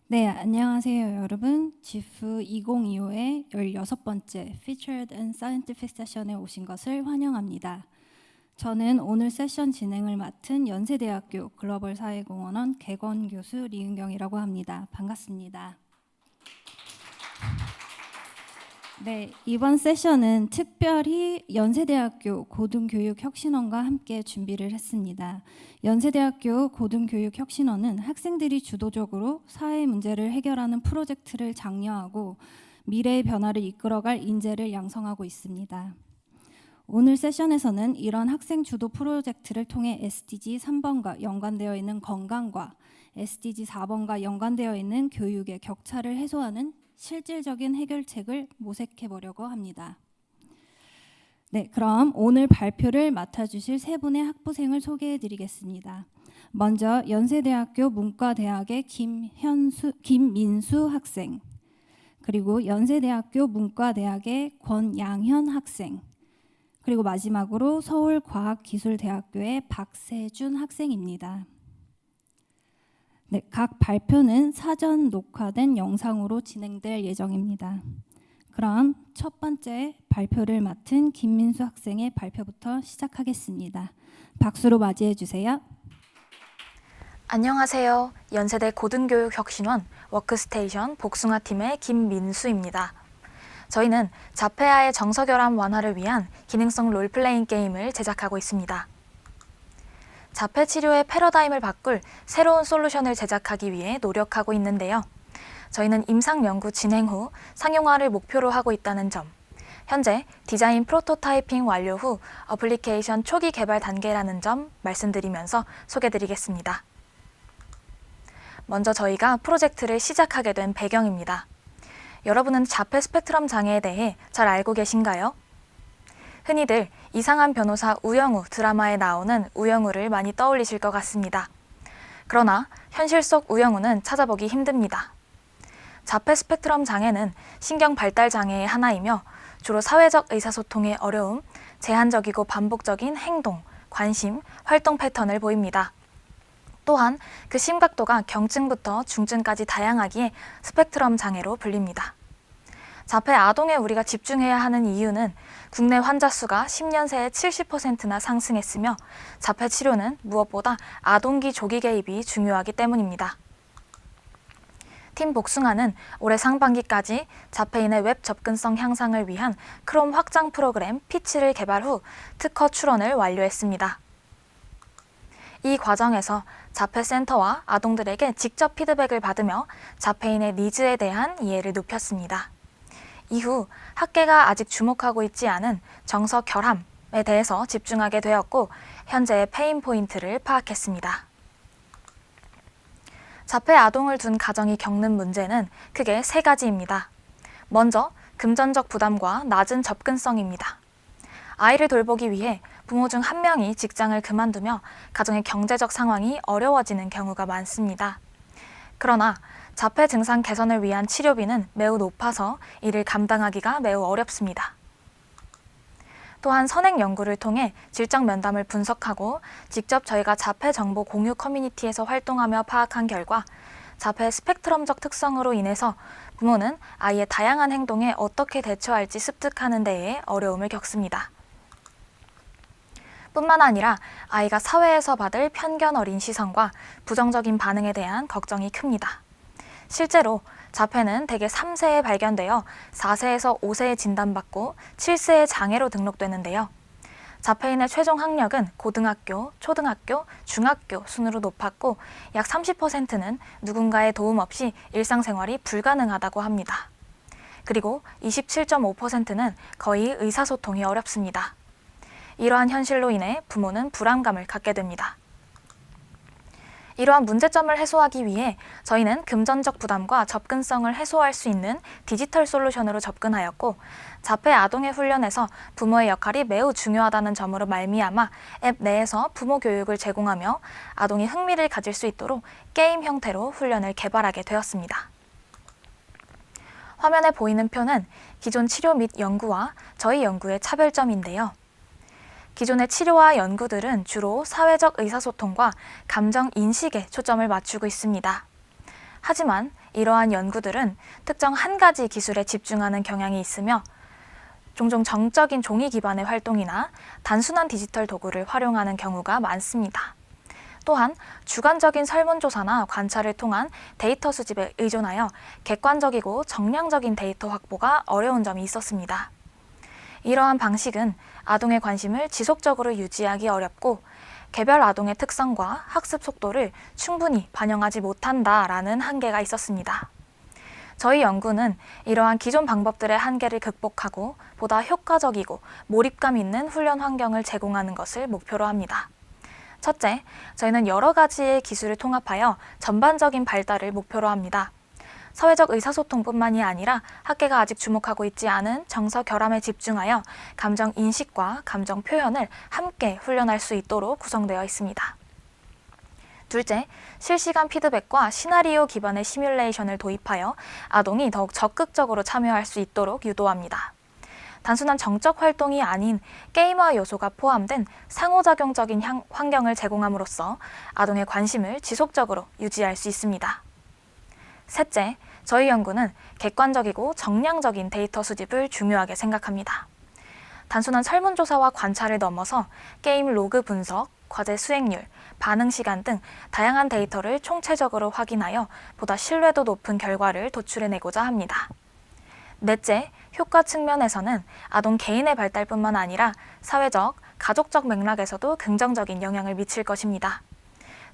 네, 안녕하세요, 여러분. 지프 2025의 16번째 Featured and Scientific 세션에 오신 것을 환영합니다. 저는 오늘 세션 진행을 맡은 연세대학교 글로벌 사회공헌원 개건 교수 리은경이라고 합니다. 반갑습니다. 네, 이번 세션은 특별히 연세대학교 고등교육혁신원과 함께 준비를 했습니다. 연세대학교 고등교육혁신원은 학생들이 주도적으로 사회 문제를 해결하는 프로젝트를 장려하고 미래의 변화를 이끌어갈 인재를 양성하고 있습니다. 오늘 세션에서는 이런 학생 주도 프로젝트를 통해 SDG 3번과 연관되어 있는 건강과 SDG 4번과 연관되어 있는 교육의 격차를 해소하는 실질적인 해결책을 모색해 보려고 합니다. 네, 그럼 오늘 발표를 맡아주실 세 분의 학부생을 소개해 드리겠습니다. 먼저 연세대학교 문과대학의 김민수 학생, 그리고 연세대학교 문과대학의 권양현 학생, 그리고 마지막으로 서울과학기술대학교의 박세준 학생입니다. 네, 각 발표는 사전 녹화된 영상으로 진행될 예정입니다. 그럼 첫 번째 발표를 맡은 김민수 학생의 발표부터 시작하겠습니다. 박수로 맞이해 주세요. 안녕하세요. 연세대 고등교육혁신원 워크스테이션 복숭아팀의 김민수입니다. 저희는 자폐아의 정서결함 완화를 위한 기능성 롤플레잉 게임을 제작하고 있습니다. 자폐 치료의 패러다임을 바꿀 새로운 솔루션을 제작하기 위해 노력하고 있는데요. 저희는 임상 연구 진행 후 상용화를 목표로 하고 있다는 점, 현재 디자인 프로토타이핑 완료 후 어플리케이션 초기 개발 단계라는 점 말씀드리면서 소개드리겠습니다. 먼저 저희가 프로젝트를 시작하게 된 배경입니다. 여러분은 자폐 스펙트럼 장애에 대해 잘 알고 계신가요? 흔히들 이상한 변호사 우영우 드라마에 나오는 우영우를 많이 떠올리실 것 같습니다. 그러나 현실 속 우영우는 찾아보기 힘듭니다. 자폐 스펙트럼 장애는 신경 발달 장애의 하나이며 주로 사회적 의사소통의 어려움, 제한적이고 반복적인 행동, 관심, 활동 패턴을 보입니다. 또한 그 심각도가 경증부터 중증까지 다양하기에 스펙트럼 장애로 불립니다. 자폐 아동에 우리가 집중해야 하는 이유는 국내 환자 수가 10년 새에 70%나 상승했으며 자폐 치료는 무엇보다 아동기 조기 개입이 중요하기 때문입니다. 팀 복숭아는 올해 상반기까지 자폐인의 웹 접근성 향상을 위한 크롬 확장 프로그램 피치를 개발 후 특허 출원을 완료했습니다. 이 과정에서 자폐센터와 아동들에게 직접 피드백을 받으며 자폐인의 니즈에 대한 이해를 높였습니다. 이후 학계가 아직 주목하고 있지 않은 정서 결함에 대해서 집중하게 되었고 현재의 페인 포인트를 파악했습니다. 자폐 아동을 둔 가정이 겪는 문제는 크게 세 가지입니다. 먼저 금전적 부담과 낮은 접근성입니다. 아이를 돌보기 위해 부모 중 한 명이 직장을 그만두며 가정의 경제적 상황이 어려워지는 경우가 많습니다. 그러나 자폐 증상 개선을 위한 치료비는 매우 높아서 이를 감당하기가 매우 어렵습니다. 또한 선행 연구를 통해 질적 면담을 분석하고 직접 저희가 자폐 정보 공유 커뮤니티에서 활동하며 파악한 결과 자폐 스펙트럼적 특성으로 인해서 부모는 아이의 다양한 행동에 어떻게 대처할지 습득하는 데에 어려움을 겪습니다. 뿐만 아니라 아이가 사회에서 받을 편견 어린 시선과 부정적인 반응에 대한 걱정이 큽니다. 실제로 자폐는 대개 3세에 발견되어 4세에서 5세에 진단받고 7세에 장애로 등록되는데요. 자폐인의 최종 학력은 고등학교, 초등학교, 중학교 순으로 높았고 약 30%는 누군가의 도움 없이 일상생활이 불가능하다고 합니다. 그리고 27.5%는 거의 의사소통이 어렵습니다. 이러한 현실로 인해 부모는 불안감을 갖게 됩니다. 이러한 문제점을 해소하기 위해 저희는 금전적 부담과 접근성을 해소할 수 있는 디지털 솔루션으로 접근하였고 자폐 아동의 훈련에서 부모의 역할이 매우 중요하다는 점으로 말미암아 앱 내에서 부모 교육을 제공하며 아동이 흥미를 가질 수 있도록 게임 형태로 훈련을 개발하게 되었습니다. 화면에 보이는 표는 기존 치료 및 연구와 저희 연구의 차별점인데요. 기존의 치료와 연구들은 주로 사회적 의사소통과 감정 인식에 초점을 맞추고 있습니다. 하지만 이러한 연구들은 특정 한 가지 기술에 집중하는 경향이 있으며 종종 정적인 종이 기반의 활동이나 단순한 디지털 도구를 활용하는 경우가 많습니다. 또한 주관적인 설문조사나 관찰을 통한 데이터 수집에 의존하여 객관적이고 정량적인 데이터 확보가 어려운 점이 있었습니다. 이러한 방식은 아동의 관심을 지속적으로 유지하기 어렵고 개별 아동의 특성과 학습 속도를 충분히 반영하지 못한다라는 한계가 있었습니다. 저희 연구는 이러한 기존 방법들의 한계를 극복하고 보다 효과적이고 몰입감 있는 훈련 환경을 제공하는 것을 목표로 합니다. 첫째, 저희는 여러 가지의 기술을 통합하여 전반적인 발달을 목표로 합니다. 사회적 의사소통뿐만이 아니라 학계가 아직 주목하고 있지 않은 정서 결함에 집중하여 감정 인식과 감정 표현을 함께 훈련할 수 있도록 구성되어 있습니다. 둘째, 실시간 피드백과 시나리오 기반의 시뮬레이션을 도입하여 아동이 더욱 적극적으로 참여할 수 있도록 유도합니다. 단순한 정적 활동이 아닌 게임화 요소가 포함된 상호작용적인 환경을 제공함으로써 아동의 관심을 지속적으로 유지할 수 있습니다. 셋째, 저희 연구는 객관적이고 정량적인 데이터 수집을 중요하게 생각합니다. 단순한 설문조사와 관찰을 넘어서 게임 로그 분석, 과제 수행률, 반응 시간 등 다양한 데이터를 총체적으로 확인하여 보다 신뢰도 높은 결과를 도출해내고자 합니다. 넷째, 효과 측면에서는 아동 개인의 발달뿐만 아니라 사회적, 가족적 맥락에서도 긍정적인 영향을 미칠 것입니다.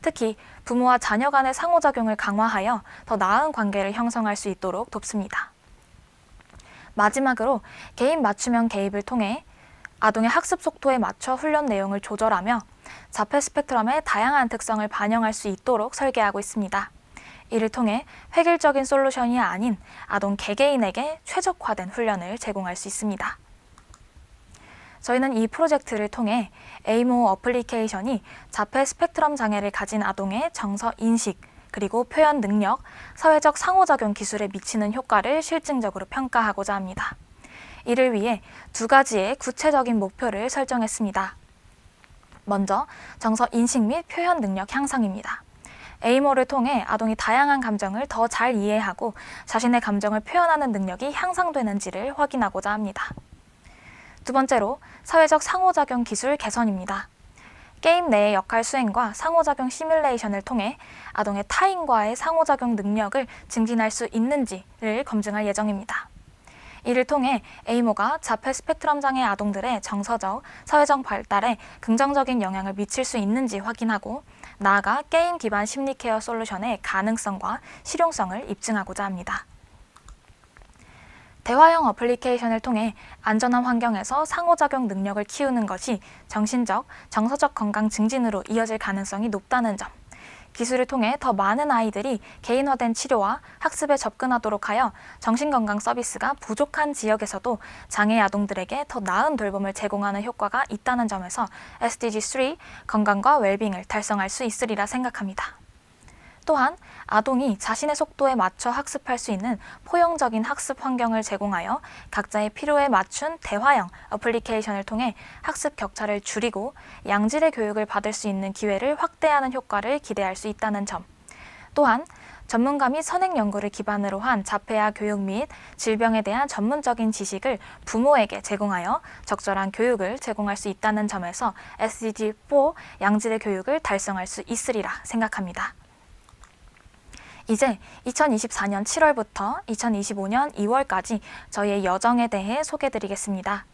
특히 부모와 자녀 간의 상호작용을 강화하여 더 나은 관계를 형성할 수 있도록 돕습니다. 마지막으로 개인 맞춤형 개입을 통해 아동의 학습 속도에 맞춰 훈련 내용을 조절하며 자폐 스펙트럼의 다양한 특성을 반영할 수 있도록 설계하고 있습니다. 이를 통해 획일적인 솔루션이 아닌 아동 개개인에게 최적화된 훈련을 제공할 수 있습니다. 저희는 이 프로젝트를 통해 에이모 어플리케이션이 자폐 스펙트럼 장애를 가진 아동의 정서 인식, 그리고 표현 능력, 사회적 상호작용 기술에 미치는 효과를 실증적으로 평가하고자 합니다. 이를 위해 두 가지의 구체적인 목표를 설정했습니다. 먼저 정서 인식 및 표현 능력 향상입니다. 에이모를 통해 아동이 다양한 감정을 더 잘 이해하고 자신의 감정을 표현하는 능력이 향상되는지를 확인하고자 합니다. 두 번째로 사회적 상호작용 기술 개선입니다. 게임 내의 역할 수행과 상호작용 시뮬레이션을 통해 아동의 타인과의 상호작용 능력을 증진할 수 있는지를 검증할 예정입니다. 이를 통해 에이모가 자폐 스펙트럼 장애 아동들의 정서적, 사회적 발달에 긍정적인 영향을 미칠 수 있는지 확인하고 나아가 게임 기반 심리 케어 솔루션의 가능성과 실용성을 입증하고자 합니다. 대화형 어플리케이션을 통해 안전한 환경에서 상호작용 능력을 키우는 것이 정신적, 정서적 건강 증진으로 이어질 가능성이 높다는 점, 기술을 통해 더 많은 아이들이 개인화된 치료와 학습에 접근하도록 하여 정신건강 서비스가 부족한 지역에서도 장애 아동들에게 더 나은 돌봄을 제공하는 효과가 있다는 점에서 SDG 3, 건강과 웰빙을 달성할 수 있으리라 생각합니다. 또한 아동이 자신의 속도에 맞춰 학습할 수 있는 포용적인 학습 환경을 제공하여 각자의 필요에 맞춘 대화형 어플리케이션을 통해 학습 격차를 줄이고 양질의 교육을 받을 수 있는 기회를 확대하는 효과를 기대할 수 있다는 점, 또한 전문가 및 선행 연구를 기반으로 한 자폐아 교육 및 질병에 대한 전문적인 지식을 부모에게 제공하여 적절한 교육을 제공할 수 있다는 점에서 SDG4 양질의 교육을 달성할 수 있으리라 생각합니다. 이제 2024년 7월부터 2025년 2월까지 저희의 여정에 대해 소개드리겠습니다.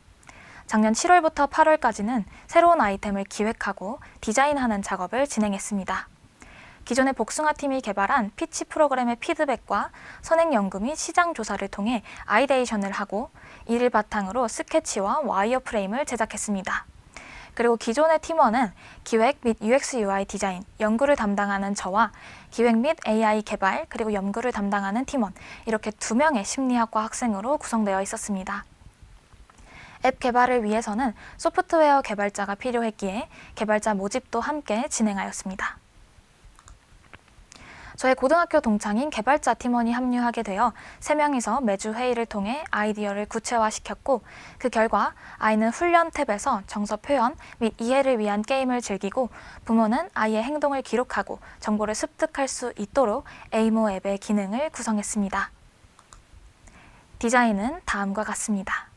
작년 7월부터 8월까지는 새로운 아이템을 기획하고 디자인하는 작업을 진행했습니다. 기존의 복숭아팀이 개발한 피치 프로그램의 피드백과 선행 연구 및 시장 조사를 통해 아이데이션을 하고 이를 바탕으로 스케치와 와이어 프레임을 제작했습니다. 그리고 기존의 팀원은 기획 및 UX UI 디자인, 연구를 담당하는 저와 기획 및 AI 개발, 그리고 연구를 담당하는 팀원, 이렇게 2명의 심리학과 학생으로 구성되어 있었습니다. 앱 개발을 위해서는 소프트웨어 개발자가 필요했기에 개발자 모집도 함께 진행하였습니다. 저의 고등학교 동창인 개발자 팀원이 합류하게 되어 3명이서 매주 회의를 통해 아이디어를 구체화시켰고, 그 결과 아이는 훈련 탭에서 정서 표현 및 이해를 위한 게임을 즐기고, 부모는 아이의 행동을 기록하고 정보를 습득할 수 있도록 에이모 앱의 기능을 구성했습니다. 디자인은 다음과 같습니다.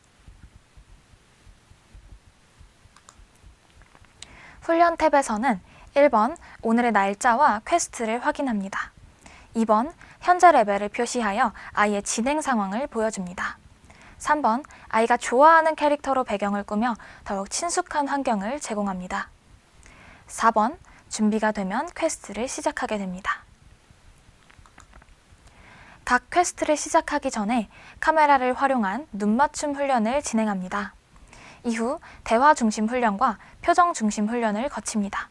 훈련 탭에서는 1번 오늘의 날짜와 퀘스트를 확인합니다. 2번 현재 레벨을 표시하여 아이의 진행 상황을 보여줍니다. 3번 아이가 좋아하는 캐릭터로 배경을 꾸며 더욱 친숙한 환경을 제공합니다. 4번 준비가 되면 퀘스트를 시작하게 됩니다. 각 퀘스트를 시작하기 전에 카메라를 활용한 눈맞춤 훈련을 진행합니다. 이후 대화 중심 훈련과 표정 중심 훈련을 거칩니다.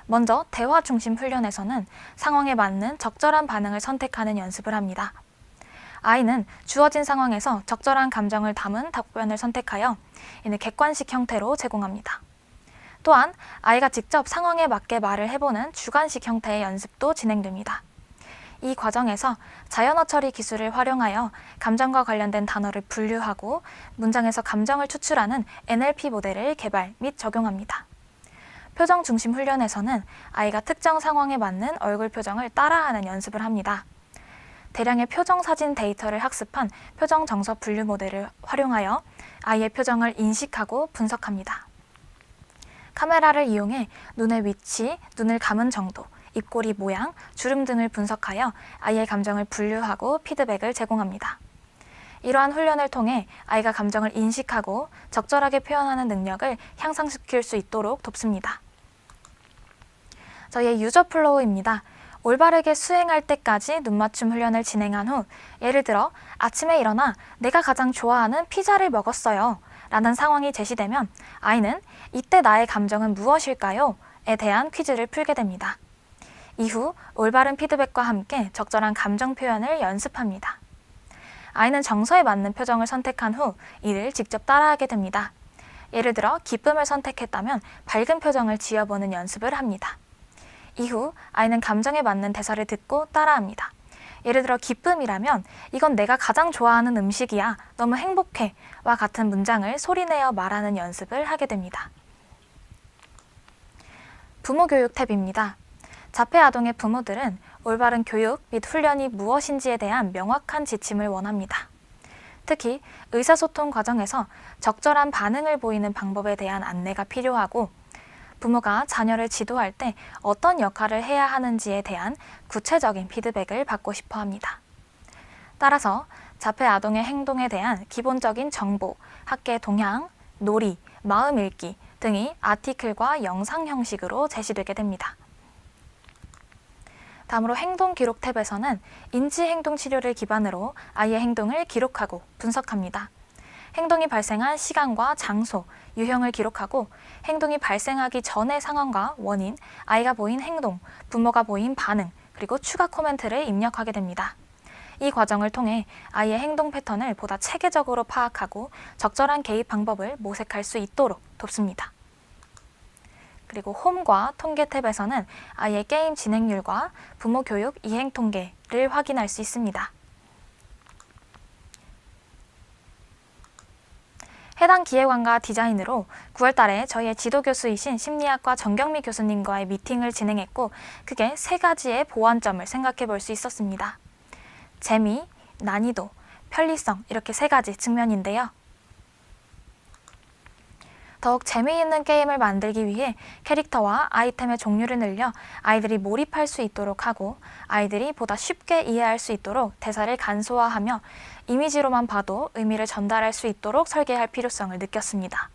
먼저 대화 중심 훈련에서는 상황에 맞는 적절한 반응을 선택하는 연습을 합니다. 아이는 주어진 상황에서 적절한 감정을 담은 답변을 선택하여 이는 객관식 형태로 제공합니다. 또한 아이가 직접 상황에 맞게 말을 해보는 주관식 형태의 연습도 진행됩니다. 이 과정에서 자연어 처리 기술을 활용하여 감정과 관련된 단어를 분류하고 문장에서 감정을 추출하는 NLP 모델을 개발 및 적용합니다. 표정 중심 훈련에서는 아이가 특정 상황에 맞는 얼굴 표정을 따라하는 연습을 합니다. 대량의 표정 사진 데이터를 학습한 표정 정서 분류 모델을 활용하여 아이의 표정을 인식하고 분석합니다. 카메라를 이용해 눈의 위치, 눈을 감은 정도, 입꼬리 모양, 주름 등을 분석하여 아이의 감정을 분류하고 피드백을 제공합니다. 이러한 훈련을 통해 아이가 감정을 인식하고 적절하게 표현하는 능력을 향상시킬 수 있도록 돕습니다. 저희의 유저 플로우입니다. 올바르게 수행할 때까지 눈맞춤 훈련을 진행한 후, 예를 들어 아침에 일어나 내가 가장 좋아하는 피자를 먹었어요 라는 상황이 제시되면 아이는 이때 나의 감정은 무엇일까요? 에 대한 퀴즈를 풀게 됩니다. 이후 올바른 피드백과 함께 적절한 감정 표현을 연습합니다. 아이는 정서에 맞는 표정을 선택한 후 이를 직접 따라하게 됩니다. 예를 들어 기쁨을 선택했다면 밝은 표정을 지어보는 연습을 합니다. 이후 아이는 감정에 맞는 대사를 듣고 따라합니다. 예를 들어 기쁨이라면 이건 내가 가장 좋아하는 음식이야, 너무 행복해 와 같은 문장을 소리내어 말하는 연습을 하게 됩니다. 부모 교육 탭입니다. 자폐 아동의 부모들은 올바른 교육 및 훈련이 무엇인지에 대한 명확한 지침을 원합니다. 특히 의사소통 과정에서 적절한 반응을 보이는 방법에 대한 안내가 필요하고, 부모가 자녀를 지도할 때 어떤 역할을 해야 하는지에 대한 구체적인 피드백을 받고 싶어 합니다. 따라서 자폐 아동의 행동에 대한 기본적인 정보, 학계 동향, 놀이, 마음 읽기 등이 아티클과 영상 형식으로 제시되게 됩니다. 다음으로 행동 기록 탭에서는 인지행동 치료를 기반으로 아이의 행동을 기록하고 분석합니다. 행동이 발생한 시간과 장소, 유형을 기록하고 행동이 발생하기 전의 상황과 원인, 아이가 보인 행동, 부모가 보인 반응, 그리고 추가 코멘트를 입력하게 됩니다. 이 과정을 통해 아이의 행동 패턴을 보다 체계적으로 파악하고 적절한 개입 방법을 모색할 수 있도록 돕습니다. 그리고 홈과 통계 탭에서는 아이의 게임 진행률과 부모 교육 이행 통계를 확인할 수 있습니다. 해당 기획안과 디자인으로 9월 달에 저희의 지도교수이신 심리학과 정경미 교수님과의 미팅을 진행했고, 크게 3가지의 보완점을 생각해 볼 수 있었습니다. 재미, 난이도, 편리성, 이렇게 3가지 측면인데요. 더욱 재미있는 게임을 만들기 위해 캐릭터와 아이템의 종류를 늘려 아이들이 몰입할 수 있도록 하고, 아이들이 보다 쉽게 이해할 수 있도록 대사를 간소화하며 이미지로만 봐도 의미를 전달할 수 있도록 설계할 필요성을 느꼈습니다.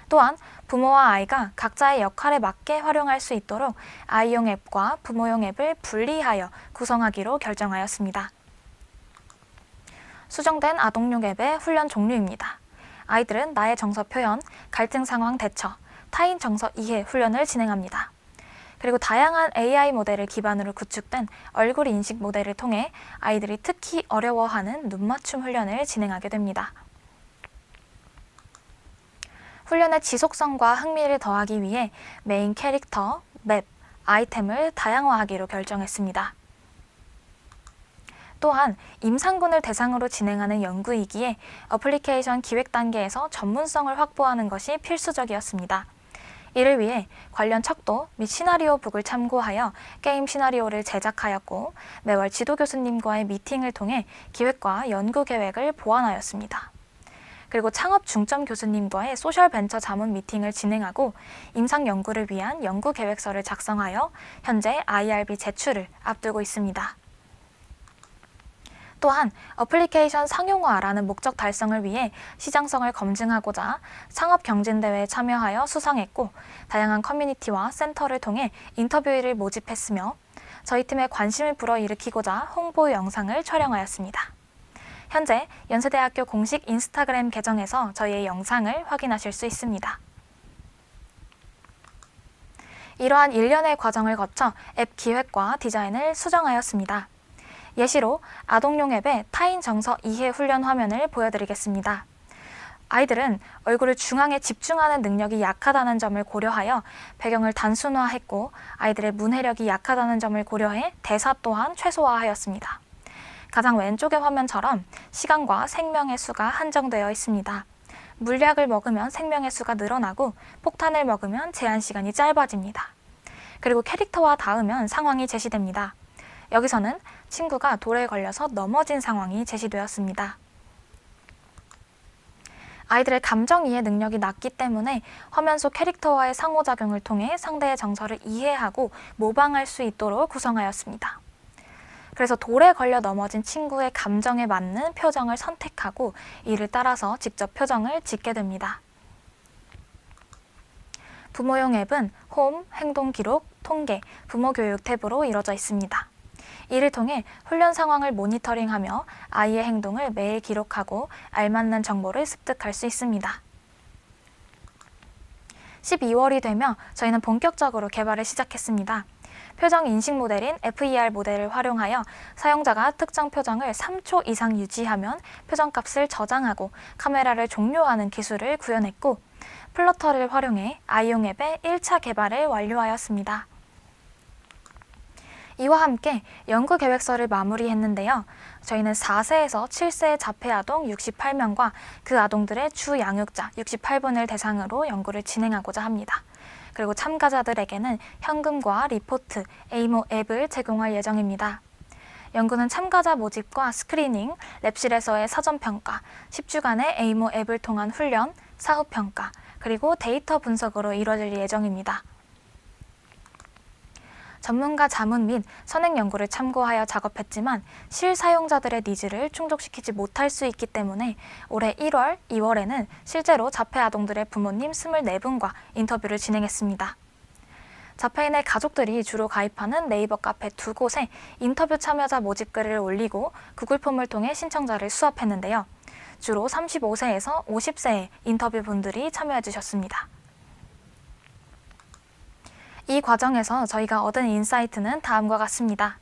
또한 부모와 아이가 각자의 역할에 맞게 활용할 수 있도록 아이용 앱과 부모용 앱을 분리하여 구성하기로 결정하였습니다. 수정된 아동용 앱의 훈련 종류입니다. 아이들은 나의 정서 표현, 갈등 상황 대처, 타인 정서 이해 훈련을 진행합니다. 그리고 다양한 AI 모델을 기반으로 구축된 얼굴 인식 모델을 통해 아이들이 특히 어려워하는 눈맞춤 훈련을 진행하게 됩니다. 훈련의 지속성과 흥미를 더하기 위해 메인 캐릭터, 맵, 아이템을 다양화하기로 결정했습니다. 또한 임상군을 대상으로 진행하는 연구이기에 어플리케이션 기획 단계에서 전문성을 확보하는 것이 필수적이었습니다. 이를 위해 관련 척도 및 시나리오북을 참고하여 게임 시나리오를 제작하였고 매월 지도 교수님과의 미팅을 통해 기획과 연구 계획을 보완하였습니다. 그리고 창업 중점 교수님과의 소셜 벤처 자문 미팅을 진행하고 임상 연구를 위한 연구 계획서를 작성하여 현재 IRB 제출을 앞두고 있습니다. 또한 어플리케이션 상용화라는 목적 달성을 위해 시장성을 검증하고자 창업경진대회에 참여하여 수상했고 다양한 커뮤니티와 센터를 통해 인터뷰를 모집했으며 저희 팀에 관심을 불어일으키고자 홍보 영상을 촬영하였습니다. 현재 연세대학교 공식 인스타그램 계정에서 저희의 영상을 확인하실 수 있습니다. 이러한 일련의 과정을 거쳐 앱 기획과 디자인을 수정하였습니다. 예시로 아동용 앱의 타인 정서 이해 훈련 화면을 보여드리겠습니다. 아이들은 얼굴을 중앙에 집중하는 능력이 약하다는 점을 고려하여 배경을 단순화했고 아이들의 문해력이 약하다는 점을 고려해 대사 또한 최소화하였습니다. 가장 왼쪽의 화면처럼 시간과 생명의 수가 한정되어 있습니다. 물약을 먹으면 생명의 수가 늘어나고 폭탄을 먹으면 제한 시간이 짧아집니다. 그리고 캐릭터와 닿으면 상황이 제시됩니다. 여기서는 친구가 돌에 걸려서 넘어진 상황이 제시되었습니다. 아이들의 감정 이해 능력이 낮기 때문에 화면 속 캐릭터와의 상호작용을 통해 상대의 정서를 이해하고 모방할 수 있도록 구성하였습니다. 그래서 돌에 걸려 넘어진 친구의 감정에 맞는 표정을 선택하고 이를 따라서 직접 표정을 짓게 됩니다. 부모용 앱은 홈, 행동 기록, 통계, 부모 교육 탭으로 이루어져 있습니다. 이를 통해 훈련 상황을 모니터링하며 아이의 행동을 매일 기록하고 알맞는 정보를 습득할 수 있습니다. 12월이 되며 저희는 본격적으로 개발을 시작했습니다. 표정 인식 모델인 FER 모델을 활용하여 사용자가 특정 표정을 3초 이상 유지하면 표정값을 저장하고 카메라를 종료하는 기술을 구현했고 플러터를 활용해 아이용 앱의 1차 개발을 완료하였습니다. 이와 함께 연구 계획서를 마무리했는데요. 저희는 4세에서 7세의 자폐 아동 68명과 그 아동들의 주 양육자 68분을 대상으로 연구를 진행하고자 합니다. 그리고 참가자들에게는 현금과 리포트, 에이모 앱을 제공할 예정입니다. 연구는 참가자 모집과 스크리닝, 랩실에서의 사전평가, 10주간의 에이모 앱을 통한 훈련, 사후평가, 그리고 데이터 분석으로 이루어질 예정입니다. 전문가 자문 및 선행 연구를 참고하여 작업했지만 실사용자들의 니즈를 충족시키지 못할 수 있기 때문에 올해 1월, 2월에는 실제로 자폐 아동들의 부모님 24분과 인터뷰를 진행했습니다. 자폐인의 가족들이 주로 가입하는 네이버 카페 2곳에 인터뷰 참여자 모집글을 올리고 구글 폼을 통해 신청자를 수합했는데요. 주로 35세에서 50세의 인터뷰 분들이 참여해 주셨습니다. 이 과정에서 저희가 얻은 인사이트는 다음과 같습니다.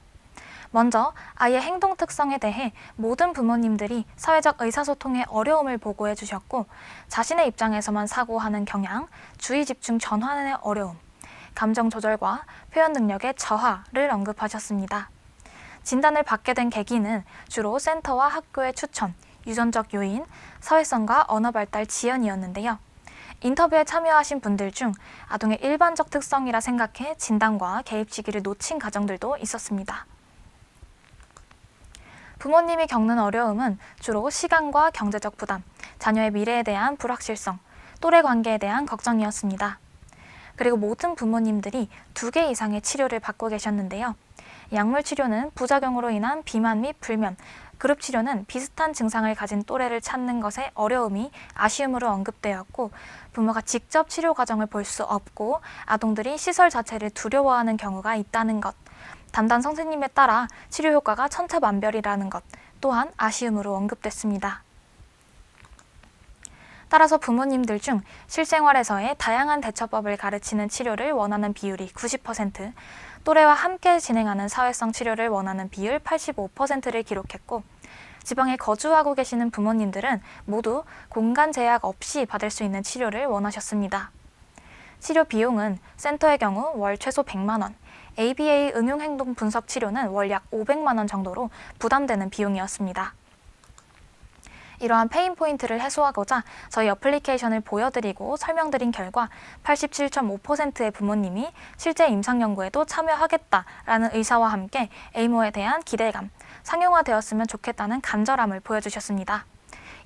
먼저 아이의 행동 특성에 대해 모든 부모님들이 사회적 의사소통에 어려움을 보고해 주셨고 자신의 입장에서만 사고하는 경향, 주의 집중 전환의 어려움, 감정 조절과 표현 능력의 저하를 언급하셨습니다. 진단을 받게 된 계기는 주로 센터와 학교의 추천, 유전적 요인, 사회성과 언어 발달 지연이었는데요. 인터뷰에 참여하신 분들 중 아동의 일반적 특성이라 생각해 진단과 개입 시기를 놓친 가정들도 있었습니다. 부모님이 겪는 어려움은 주로 시간과 경제적 부담, 자녀의 미래에 대한 불확실성, 또래 관계에 대한 걱정이었습니다. 그리고 모든 부모님들이 2개 이상의 치료를 받고 계셨는데요. 약물 치료는 부작용으로 인한 비만 및 불면, 그룹 치료는 비슷한 증상을 가진 또래를 찾는 것의 어려움이 아쉬움으로 언급되었고 부모가 직접 치료 과정을 볼 수 없고 아동들이 시설 자체를 두려워하는 경우가 있다는 것, 담당 선생님에 따라 치료 효과가 천차만별이라는 것 또한 아쉬움으로 언급됐습니다. 따라서 부모님들 중 실생활에서의 다양한 대처법을 가르치는 치료를 원하는 비율이 90%, 또래와 함께 진행하는 사회성 치료를 원하는 비율 85%를 기록했고 지방에 거주하고 계시는 부모님들은 모두 공간 제약 없이 받을 수 있는 치료를 원하셨습니다. 치료 비용은 센터의 경우 월 최소 100만 원, ABA 응용행동 분석 치료는 월 약 500만 원 정도로 부담되는 비용이었습니다. 이러한 페인 포인트를 해소하고자 저희 어플리케이션을 보여드리고 설명드린 결과 87.5%의 부모님이 실제 임상 연구에도 참여하겠다라는 의사와 함께 에이모에 대한 기대감, 상용화되었으면 좋겠다는 간절함을 보여주셨습니다.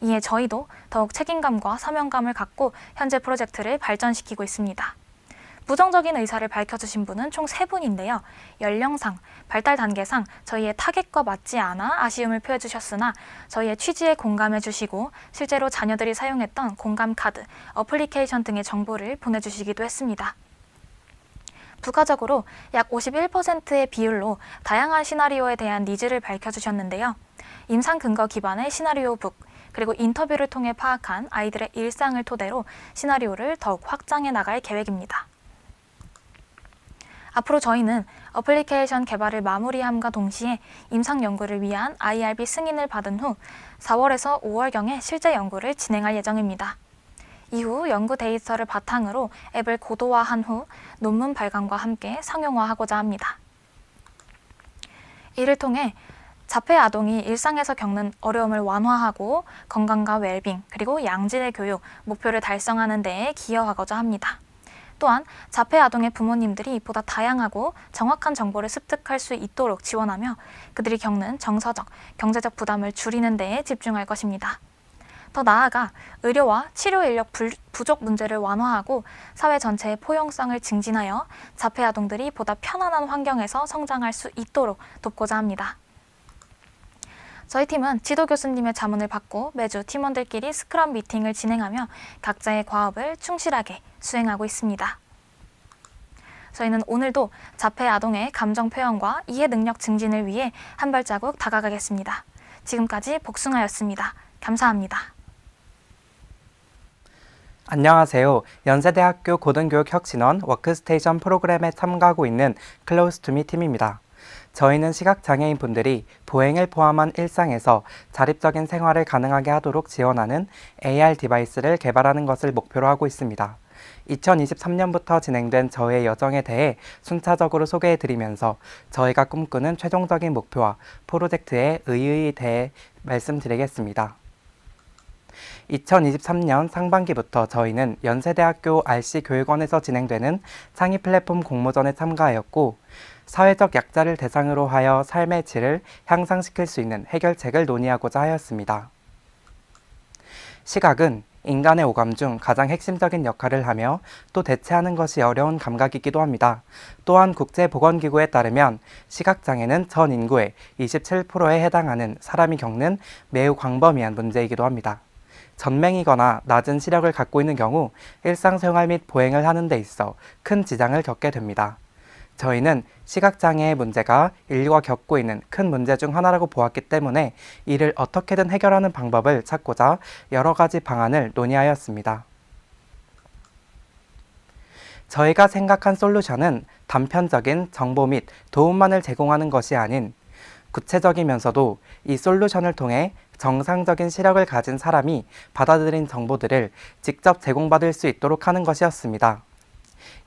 이에 저희도 더욱 책임감과 사명감을 갖고 현재 프로젝트를 발전시키고 있습니다. 부정적인 의사를 밝혀주신 분은 총 3분인데요. 연령상, 발달 단계상 저희의 타겟과 맞지 않아 아쉬움을 표해주셨으나 저희의 취지에 공감해주시고 실제로 자녀들이 사용했던 공감카드, 어플리케이션 등의 정보를 보내주시기도 했습니다. 부가적으로 약 51%의 비율로 다양한 시나리오에 대한 니즈를 밝혀주셨는데요. 임상 근거 기반의 시나리오북, 그리고 인터뷰를 통해 파악한 아이들의 일상을 토대로 시나리오를 더욱 확장해 나갈 계획입니다. 앞으로 저희는 어플리케이션 개발을 마무리함과 동시에 임상 연구를 위한 IRB 승인을 받은 후 4월에서 5월경에 실제 연구를 진행할 예정입니다. 이후 연구 데이터를 바탕으로 앱을 고도화한 후 논문 발간과 함께 상용화하고자 합니다. 이를 통해 자폐 아동이 일상에서 겪는 어려움을 완화하고 건강과 웰빙 그리고 양질의 교육 목표를 달성하는 데에 기여하고자 합니다. 또한 자폐 아동의 부모님들이 보다 다양하고 정확한 정보를 습득할 수 있도록 지원하며 그들이 겪는 정서적, 경제적 부담을 줄이는 데에 집중할 것입니다. 더 나아가 의료와 치료 인력 부족 문제를 완화하고 사회 전체의 포용성을 증진하여 자폐 아동들이 보다 편안한 환경에서 성장할 수 있도록 돕고자 합니다. 저희 팀은 지도 교수님의 자문을 받고 매주 팀원들끼리 스크럼 미팅을 진행하며 각자의 과업을 충실하게 수행하고 있습니다. 저희는 오늘도 자폐 아동의 감정 표현과 이해 능력 증진을 위해 한 발자국 다가가겠습니다. 지금까지 복숭아였습니다. 감사합니다. 안녕하세요. 연세대학교 고등교육혁신원 워크스테이션 프로그램에 참가하고 있는 클로즈 투미 팀입니다. 저희는 시각장애인 분들이 보행을 포함한 일상에서 자립적인 생활을 가능하게 하도록 지원하는 AR 디바이스를 개발하는 것을 목표로 하고 있습니다. 2023년부터 진행된 저의 여정에 대해 순차적으로 소개해드리면서 저희가 꿈꾸는 최종적인 목표와 프로젝트의 의의에 대해 말씀드리겠습니다. 2023년 상반기부터 저희는 연세대학교 RC교육원에서 진행되는 창의 플랫폼 공모전에 참가하였고 사회적 약자를 대상으로 하여 삶의 질을 향상시킬 수 있는 해결책을 논의하고자 하였습니다. 시각은 인간의 오감 중 가장 핵심적인 역할을 하며 또 대체하는 것이 어려운 감각이기도 합니다. 또한 국제보건기구에 따르면 시각장애는 전 인구의 27%에 해당하는 사람이 겪는 매우 광범위한 문제이기도 합니다. 전맹이거나 낮은 시력을 갖고 있는 경우 일상생활 및 보행을 하는 데 있어 큰 지장을 겪게 됩니다. 저희는 시각장애의 문제가 인류가 겪고 있는 큰 문제 중 하나라고 보았기 때문에 이를 어떻게든 해결하는 방법을 찾고자 여러 가지 방안을 논의하였습니다. 저희가 생각한 솔루션은 단편적인 정보 및 도움만을 제공하는 것이 아닌 구체적이면서도 이 솔루션을 통해 정상적인 시력을 가진 사람이 받아들인 정보들을 직접 제공받을 수 있도록 하는 것이었습니다.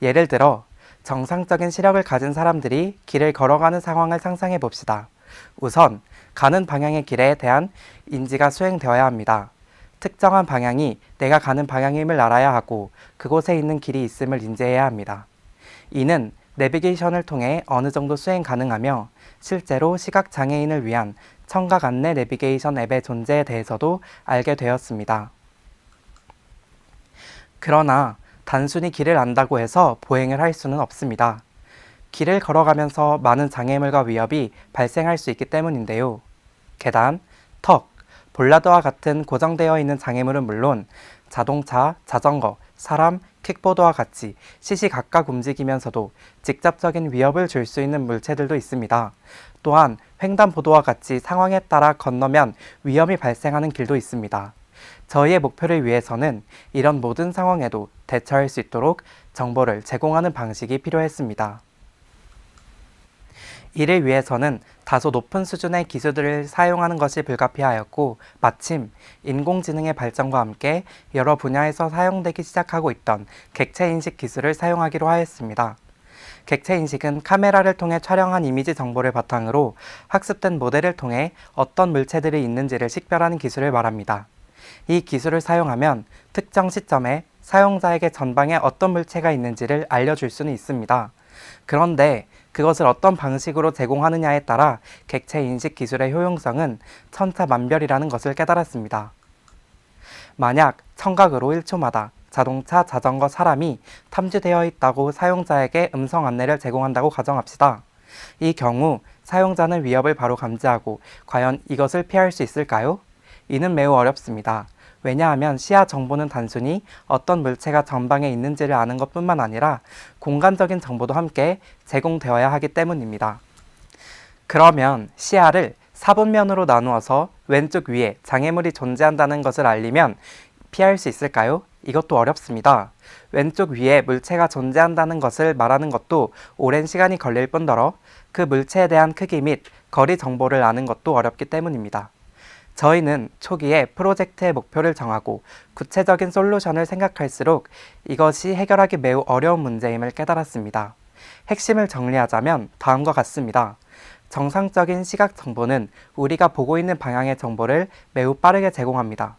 예를 들어 정상적인 시력을 가진 사람들이 길을 걸어가는 상황을 상상해 봅시다. 우선 가는 방향의 길에 대한 인지가 수행되어야 합니다. 특정한 방향이 내가 가는 방향임을 알아야 하고 그곳에 있는 길이 있음을 인지해야 합니다. 이는 내비게이션을 통해 어느 정도 수행 가능하며 실제로 시각장애인을 위한 청각 안내 내비게이션 앱의 존재에 대해서도 알게 되었습니다. 그러나 단순히 길을 안다고 해서 보행을 할 수는 없습니다. 길을 걸어가면서 많은 장애물과 위협이 발생할 수 있기 때문인데요. 계단, 턱, 볼라드와 같은 고정되어 있는 장애물은 물론 자동차, 자전거, 사람, 킥보드와 같이 시시각각 움직이면서도 직접적인 위협을 줄 수 있는 물체들도 있습니다. 또한 횡단보도와 같이 상황에 따라 건너면 위험이 발생하는 길도 있습니다. 저희의 목표를 위해서는 이런 모든 상황에도 대처할 수 있도록 정보를 제공하는 방식이 필요했습니다. 이를 위해서는 다소 높은 수준의 기술들을 사용하는 것이 불가피하였고 마침 인공지능의 발전과 함께 여러 분야에서 사용되기 시작하고 있던 객체인식 기술을 사용하기로 하였습니다. 객체 인식은 카메라를 통해 촬영한 이미지 정보를 바탕으로 학습된 모델을 통해 어떤 물체들이 있는지를 식별하는 기술을 말합니다. 이 기술을 사용하면 특정 시점에 사용자에게 전방에 어떤 물체가 있는지를 알려줄 수는 있습니다. 그런데 그것을 어떤 방식으로 제공하느냐에 따라 객체 인식 기술의 효용성은 천차만별이라는 것을 깨달았습니다. 만약 청각으로 1초마다 자동차, 자전거, 사람이 탐지되어 있다고 사용자에게 음성 안내를 제공한다고 가정합시다. 이 경우 사용자는 위협을 바로 감지하고 과연 이것을 피할 수 있을까요? 이는 매우 어렵습니다. 왜냐하면 시야 정보는 단순히 어떤 물체가 전방에 있는지를 아는 것뿐만 아니라 공간적인 정보도 함께 제공되어야 하기 때문입니다. 그러면 시야를 4분면으로 나누어서 왼쪽 위에 장애물이 존재한다는 것을 알리면 피할 수 있을까요? 이것도 어렵습니다. 왼쪽 위에 물체가 존재한다는 것을 말하는 것도 오랜 시간이 걸릴 뿐더러 그 물체에 대한 크기 및 거리 정보를 아는 것도 어렵기 때문입니다. 저희는 초기에 프로젝트의 목표를 정하고 구체적인 솔루션을 생각할수록 이것이 해결하기 매우 어려운 문제임을 깨달았습니다. 핵심을 정리하자면 다음과 같습니다. 정상적인 시각 정보는 우리가 보고 있는 방향의 정보를 매우 빠르게 제공합니다.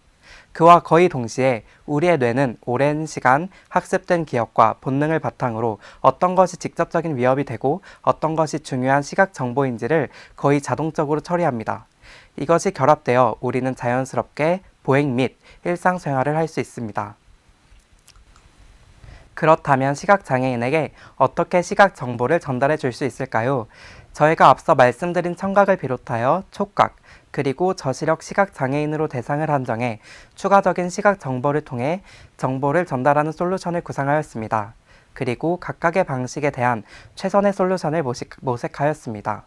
그와 거의 동시에 우리의 뇌는 오랜 시간 학습된 기억과 본능을 바탕으로 어떤 것이 직접적인 위협이 되고 어떤 것이 중요한 시각 정보인지를 거의 자동적으로 처리합니다. 이것이 결합되어 우리는 자연스럽게 보행 및 일상생활을 할 수 있습니다. 그렇다면 시각장애인에게 어떻게 시각 정보를 전달해 줄 수 있을까요? 저희가 앞서 말씀드린 청각을 비롯하여 촉각, 그리고 저시력 시각장애인으로 대상을 한정해 추가적인 시각 정보를 통해 정보를 전달하는 솔루션을 구상하였습니다. 그리고 각각의 방식에 대한 최선의 솔루션을 모색하였습니다.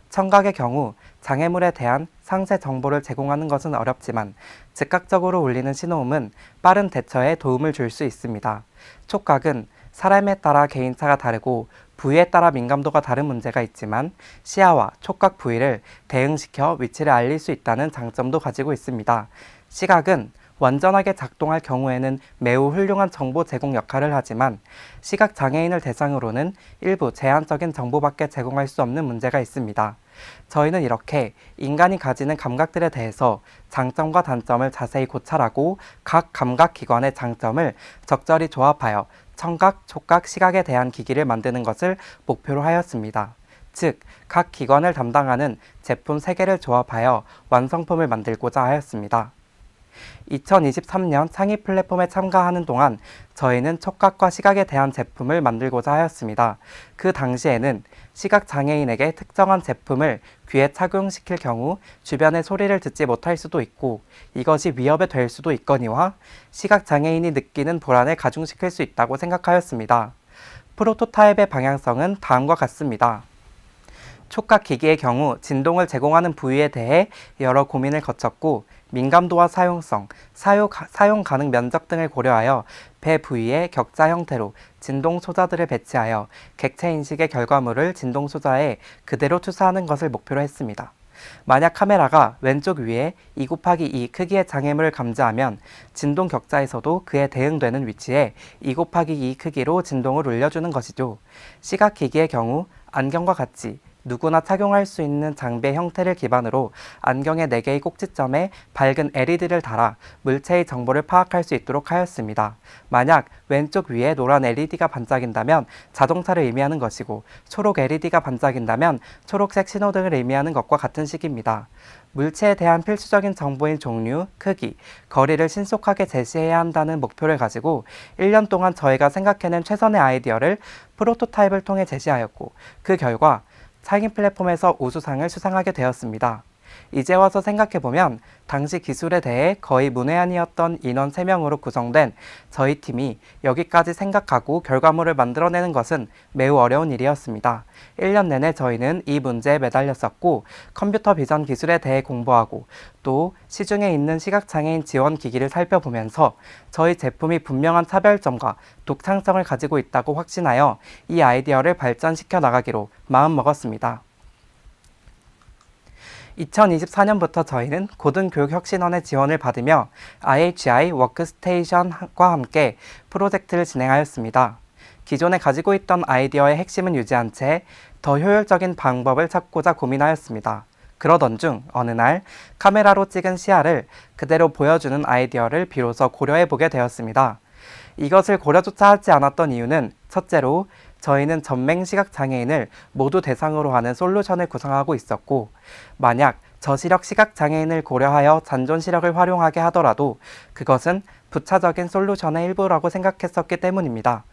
청각의 경우 장애물에 대한 상세 정보를 제공하는 것은 어렵지만 즉각적으로 울리는 신호음은 빠른 대처에 도움을 줄 수 있습니다. 촉각은 사람에 따라 개인차가 다르고 부위에 따라 민감도가 다른 문제가 있지만 시야와 촉각 부위를 대응시켜 위치를 알릴 수 있다는 장점도 가지고 있습니다. 시각은 완전하게 작동할 경우에는 매우 훌륭한 정보 제공 역할을 하지만 시각장애인을 대상으로는 일부 제한적인 정보밖에 제공할 수 없는 문제가 있습니다. 저희는 이렇게 인간이 가지는 감각들에 대해서 장점과 단점을 자세히 고찰하고 각 감각기관의 장점을 적절히 조합하여 청각, 촉각, 시각에 대한 기기를 만드는 것을 목표로 하였습니다. 즉, 각 기관을 담당하는 제품 3개를 조합하여 완성품을 만들고자 하였습니다. 2023년 창의 플랫폼에 참가하는 동안 저희는 촉각과 시각에 대한 제품을 만들고자 하였습니다. 그 당시에는 시각장애인에게 특정한 제품을 귀에 착용시킬 경우 주변의 소리를 듣지 못할 수도 있고 이것이 위협이 될 수도 있거니와 시각장애인이 느끼는 불안을 가중시킬 수 있다고 생각하였습니다. 프로토타입의 방향성은 다음과 같습니다. 촉각 기기의 경우 진동을 제공하는 부위에 대해 여러 고민을 거쳤고 민감도와 사용성, 사용 가능 면적 등을 고려하여 배 부위의 격자 형태로 진동 소자들을 배치하여 객체 인식의 결과물을 진동 소자에 그대로 투사하는 것을 목표로 했습니다. 만약 카메라가 왼쪽 위에 2곱하기2 크기의 장애물을 감지하면 진동 격자에서도 그에 대응되는 위치에 2곱하기2 크기로 진동을 울려주는 것이죠. 시각기기의 경우 안경과 같이 누구나 착용할 수 있는 장비의 형태를 기반으로 안경의 4개의 꼭지점에 밝은 LED를 달아 물체의 정보를 파악할 수 있도록 하였습니다. 만약 왼쪽 위에 노란 LED가 반짝인다면 자동차를 의미하는 것이고 초록 LED가 반짝인다면 초록색 신호등을 의미하는 것과 같은 식입니다. 물체에 대한 필수적인 정보인 종류, 크기, 거리를 신속하게 제시해야 한다는 목표를 가지고 1년 동안 저희가 생각해낸 최선의 아이디어를 프로토타입을 통해 제시하였고 그 결과 창의 플랫폼에서 우수상을 수상하게 되었습니다. 이제 와서 생각해보면 당시 기술에 대해 거의 문외한이었던 인원 3명으로 구성된 저희 팀이 여기까지 생각하고 결과물을 만들어내는 것은 매우 어려운 일이었습니다. 1년 내내 저희는 이 문제에 매달렸었고 컴퓨터 비전 기술에 대해 공부하고 또 시중에 있는 시각장애인 지원 기기를 살펴보면서 저희 제품이 분명한 차별점과 독창성을 가지고 있다고 확신하여 이 아이디어를 발전시켜 나가기로 마음먹었습니다. 2024년부터 저희는 고등교육혁신원의 지원을 받으며 IHI 워크스테이션과 함께 프로젝트를 진행하였습니다. 기존에 가지고 있던 아이디어의 핵심은 유지한 채 더 효율적인 방법을 찾고자 고민하였습니다. 그러던 중 어느 날 카메라로 찍은 시야를 그대로 보여주는 아이디어를 비로소 고려해보게 되었습니다. 이것을 고려조차 하지 않았던 이유는 첫째로 저희는 전맹 시각장애인을 모두 대상으로 하는 솔루션을 구상하고 있었고, 만약 저시력 시각장애인을 고려하여 잔존시력을 활용하게 하더라도 그것은 부차적인 솔루션의 일부라고 생각했었기 때문입니다.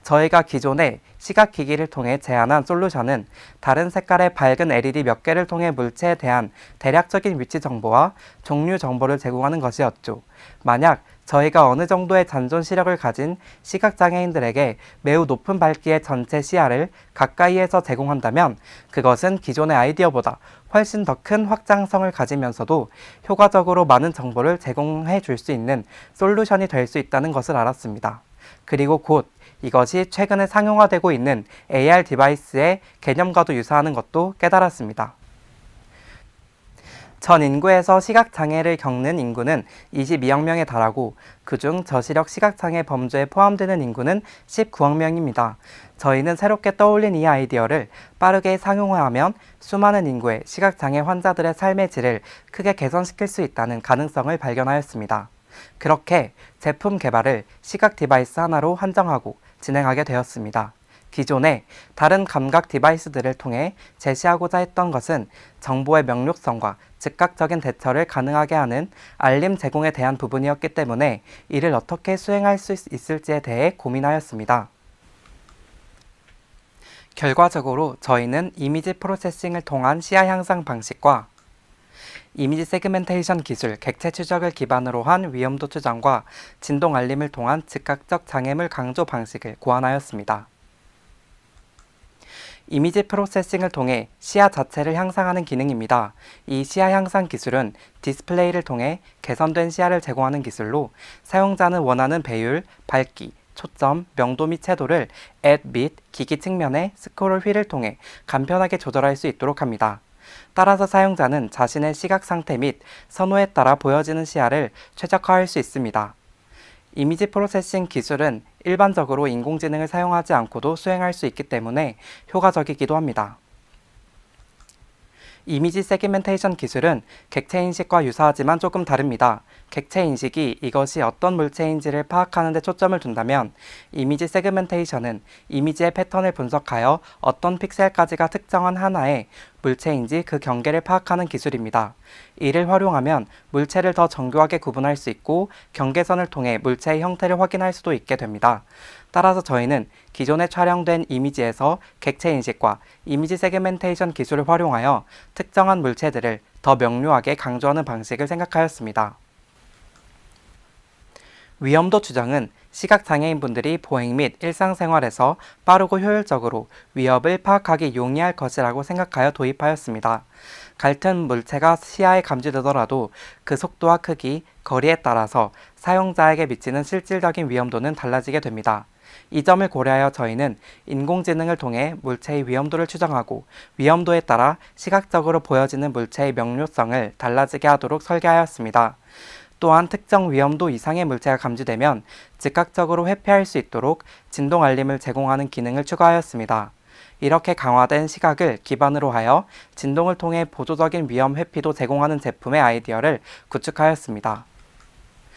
저희가 기존의 시각기기를 통해 제안한 솔루션은 다른 색깔의 밝은 LED 몇 개를 통해 물체에 대한 대략적인 위치 정보와 종류 정보를 제공하는 것이었죠. 만약 저희가 어느 정도의 잔존 시력을 가진 시각장애인들에게 매우 높은 밝기의 전체 시야를 가까이에서 제공한다면 그것은 기존의 아이디어보다 훨씬 더 큰 확장성을 가지면서도 효과적으로 많은 정보를 제공해 줄 수 있는 솔루션이 될 수 있다는 것을 알았습니다. 그리고 곧 이것이 최근에 상용화되고 있는 AR 디바이스의 개념과도 유사하는 것도 깨달았습니다. 전 인구에서 시각장애를 겪는 인구는 22억 명에 달하고 그중 저시력 시각장애 범주에 포함되는 인구는 19억 명입니다. 저희는 새롭게 떠올린 이 아이디어를 빠르게 상용화하면 수많은 인구의 시각장애 환자들의 삶의 질을 크게 개선시킬 수 있다는 가능성을 발견하였습니다. 그렇게 제품 개발을 시각 디바이스 하나로 한정하고 진행하게 되었습니다. 기존의 다른 감각 디바이스들을 통해 제시하고자 했던 것은 정보의 명료성과 즉각적인 대처를 가능하게 하는 알림 제공에 대한 부분이었기 때문에 이를 어떻게 수행할 수 있을지에 대해 고민하였습니다. 결과적으로 저희는 이미지 프로세싱을 통한 시야 향상 방식과 이미지 세그멘테이션 기술, 객체 추적을 기반으로 한 위험도 추정과 진동 알림을 통한 즉각적 장애물 강조 방식을 고안하였습니다. 이미지 프로세싱을 통해 시야 자체를 향상하는 기능입니다. 이 시야 향상 기술은 디스플레이를 통해 개선된 시야를 제공하는 기술로 사용자는 원하는 배율, 밝기, 초점, 명도 및 채도를 앱 및 기기 측면의 스크롤 휠을 통해 간편하게 조절할 수 있도록 합니다. 따라서 사용자는 자신의 시각 상태 및 선호에 따라 보여지는 시야를 최적화할 수 있습니다. 이미지 프로세싱 기술은 일반적으로 인공지능을 사용하지 않고도 수행할 수 있기 때문에 효과적이기도 합니다. 이미지 세그멘테이션 기술은 객체인식과 유사하지만 조금 다릅니다. 객체인식이 이것이 어떤 물체인지를 파악하는 데 초점을 둔다면 이미지 세그멘테이션은 이미지의 패턴을 분석하여 어떤 픽셀까지가 특정한 하나의 물체인지 그 경계를 파악하는 기술입니다. 이를 활용하면 물체를 더 정교하게 구분할 수 있고 경계선을 통해 물체의 형태를 확인할 수도 있게 됩니다. 따라서 저희는 기존에 촬영된 이미지에서 객체인식과 이미지 세그멘테이션 기술을 활용하여 특정한 물체들을 더 명료하게 강조하는 방식을 생각하였습니다. 위험도 추정은 시각장애인분들이 보행 및 일상생활에서 빠르고 효율적으로 위협을 파악하기 용이할 것이라고 생각하여 도입하였습니다. 같은 물체가 시야에 감지되더라도 그 속도와 크기, 거리에 따라서 사용자에게 미치는 실질적인 위험도는 달라지게 됩니다. 이 점을 고려하여 저희는 인공지능을 통해 물체의 위험도를 추정하고 위험도에 따라 시각적으로 보여지는 물체의 명료성을 달라지게 하도록 설계하였습니다. 또한 특정 위험도 이상의 물체가 감지되면 즉각적으로 회피할 수 있도록 진동 알림을 제공하는 기능을 추가하였습니다. 이렇게 강화된 시각을 기반으로 하여 진동을 통해 보조적인 위험 회피도 제공하는 제품의 아이디어를 구축하였습니다.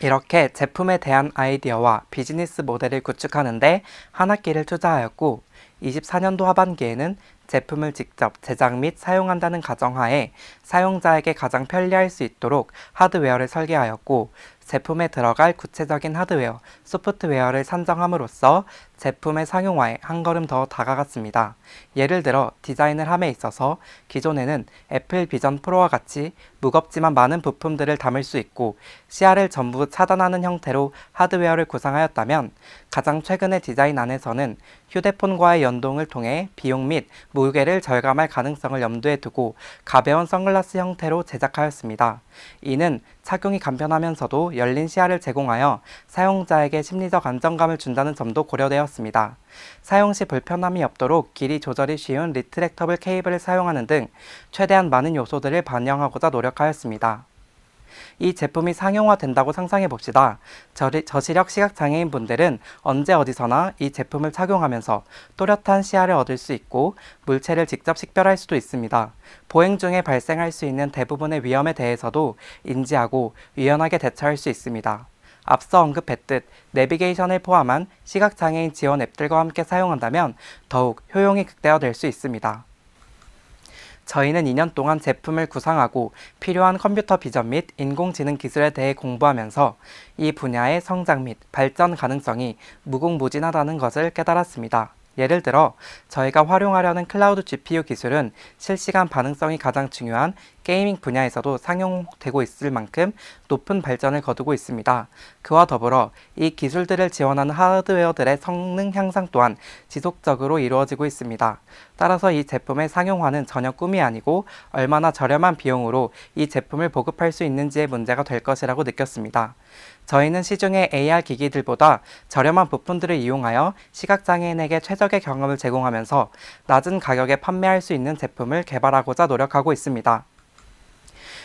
이렇게 제품에 대한 아이디어와 비즈니스 모델을 구축하는데 한 학기를 투자하였고 24년도 하반기에는 제품을 직접 제작 및 사용한다는 가정하에 사용자에게 가장 편리할 수 있도록 하드웨어를 설계하였고 제품에 들어갈 구체적인 하드웨어, 소프트웨어를 산정함으로써 제품의 상용화에 한 걸음 더 다가갔습니다. 예를 들어 디자인을 함에 있어서 기존에는 애플 비전 프로와 같이 무겁지만 많은 부품들을 담을 수 있고 시야를 전부 차단하는 형태로 하드웨어를 구상하였다면 가장 최근의 디자인 안에서는 휴대폰과의 연동을 통해 비용 및 무게를 절감할 가능성을 염두에 두고 가벼운 선글라스 형태로 제작하였습니다. 이는 착용이 간편하면서도 열린 시야를 제공하여 사용자에게 심리적 안정감을 준다는 점도 고려되었습니다. 사용 시 불편함이 없도록 길이 조절이 쉬운 리트랙터블 케이블을 사용하는 등 최대한 많은 요소들을 반영하고자 노력하였습니다. 이 제품이 상용화된다고 상상해 봅시다. 저시력 시각장애인 분들은 언제 어디서나 이 제품을 착용하면서 또렷한 시야를 얻을 수 있고 물체를 직접 식별할 수도 있습니다. 보행 중에 발생할 수 있는 대부분의 위험에 대해서도 인지하고 유연하게 대처할 수 있습니다. 앞서 언급했듯 내비게이션을 포함한 시각장애인 지원 앱들과 함께 사용한다면 더욱 효용이 극대화될 수 있습니다. 저희는 2년 동안 제품을 구상하고 필요한 컴퓨터 비전 및 인공지능 기술에 대해 공부하면서 이 분야의 성장 및 발전 가능성이 무궁무진하다는 것을 깨달았습니다. 예를 들어 저희가 활용하려는 클라우드 GPU 기술은 실시간 반응성이 가장 중요한 게이밍 분야에서도 상용되고 있을 만큼 높은 발전을 거두고 있습니다. 그와 더불어 이 기술들을 지원하는 하드웨어들의 성능 향상 또한 지속적으로 이루어지고 있습니다. 따라서 이 제품의 상용화는 전혀 꿈이 아니고 얼마나 저렴한 비용으로 이 제품을 보급할 수 있는지의 문제가 될 것이라고 느꼈습니다. 저희는 시중의 AR 기기들보다 저렴한 부품들을 이용하여 시각장애인에게 최적의 경험을 제공하면서 낮은 가격에 판매할 수 있는 제품을 개발하고자 노력하고 있습니다.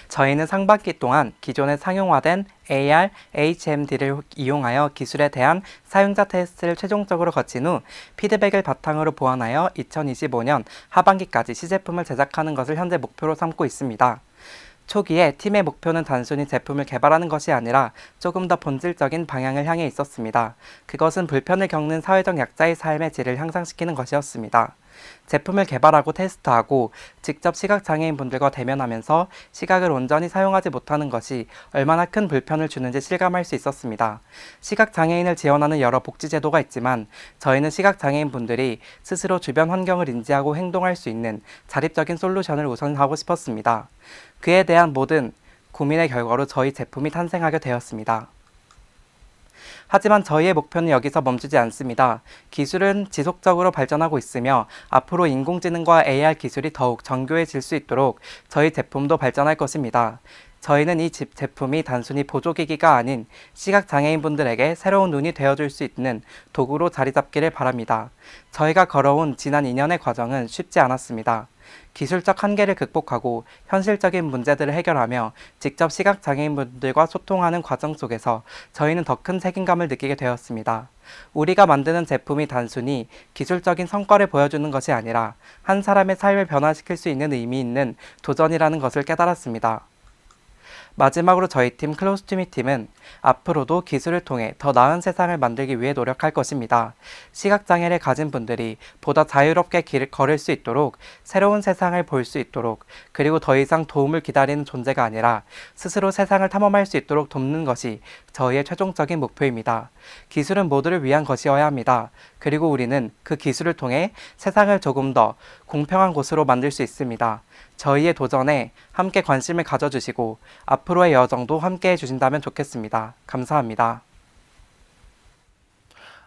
저희는 상반기 동안 기존에 상용화된 AR, HMD를 이용하여 기술에 대한 사용자 테스트를 최종적으로 거친 후 피드백을 바탕으로 보완하여 2025년 하반기까지 시제품을 제작하는 것을 현재 목표로 삼고 있습니다. 초기에 팀의 목표는 단순히 제품을 개발하는 것이 아니라 조금 더 본질적인 방향을 향해 있었습니다. 그것은 불편을 겪는 사회적 약자의 삶의 질을 향상시키는 것이었습니다. 제품을 개발하고 테스트하고 직접 시각장애인분들과 대면하면서 시각을 온전히 사용하지 못하는 것이 얼마나 큰 불편을 주는지 실감할 수 있었습니다. 시각장애인을 지원하는 여러 복지제도가 있지만 저희는 시각장애인분들이 스스로 주변 환경을 인지하고 행동할 수 있는 자립적인 솔루션을 우선하고 싶었습니다. 그에 대한 모든 고민의 결과로 저희 제품이 탄생하게 되었습니다. 하지만 저희의 목표는 여기서 멈추지 않습니다. 기술은 지속적으로 발전하고 있으며 앞으로 인공지능과 AR 기술이 더욱 정교해질 수 있도록 저희 제품도 발전할 것입니다. 저희는 이 제품이 단순히 보조기기가 아닌 시각장애인분들에게 새로운 눈이 되어줄 수 있는 도구로 자리 잡기를 바랍니다. 저희가 걸어온 지난 2년의 과정은 쉽지 않았습니다. 기술적 한계를 극복하고 현실적인 문제들을 해결하며 직접 시각장애인분들과 소통하는 과정 속에서 저희는 더 큰 책임감을 느끼게 되었습니다. 우리가 만드는 제품이 단순히 기술적인 성과를 보여주는 것이 아니라 한 사람의 삶을 변화시킬 수 있는 의미 있는 도전이라는 것을 깨달았습니다. 마지막으로 저희 팀 클로즈투미 팀은 앞으로도 기술을 통해 더 나은 세상을 만들기 위해 노력할 것입니다. 시각장애를 가진 분들이 보다 자유롭게 길을 걸을 수 있도록, 새로운 세상을 볼 수 있도록, 그리고 더 이상 도움을 기다리는 존재가 아니라 스스로 세상을 탐험할 수 있도록 돕는 것이 저희의 최종적인 목표입니다. 기술은 모두를 위한 것이어야 합니다. 그리고 우리는 그 기술을 통해 세상을 조금 더 공평한 곳으로 만들 수 있습니다. 저희의 도전에 함께 관심을 가져주시고 앞으로의 여정도 함께 해주신다면 좋겠습니다. 감사합니다.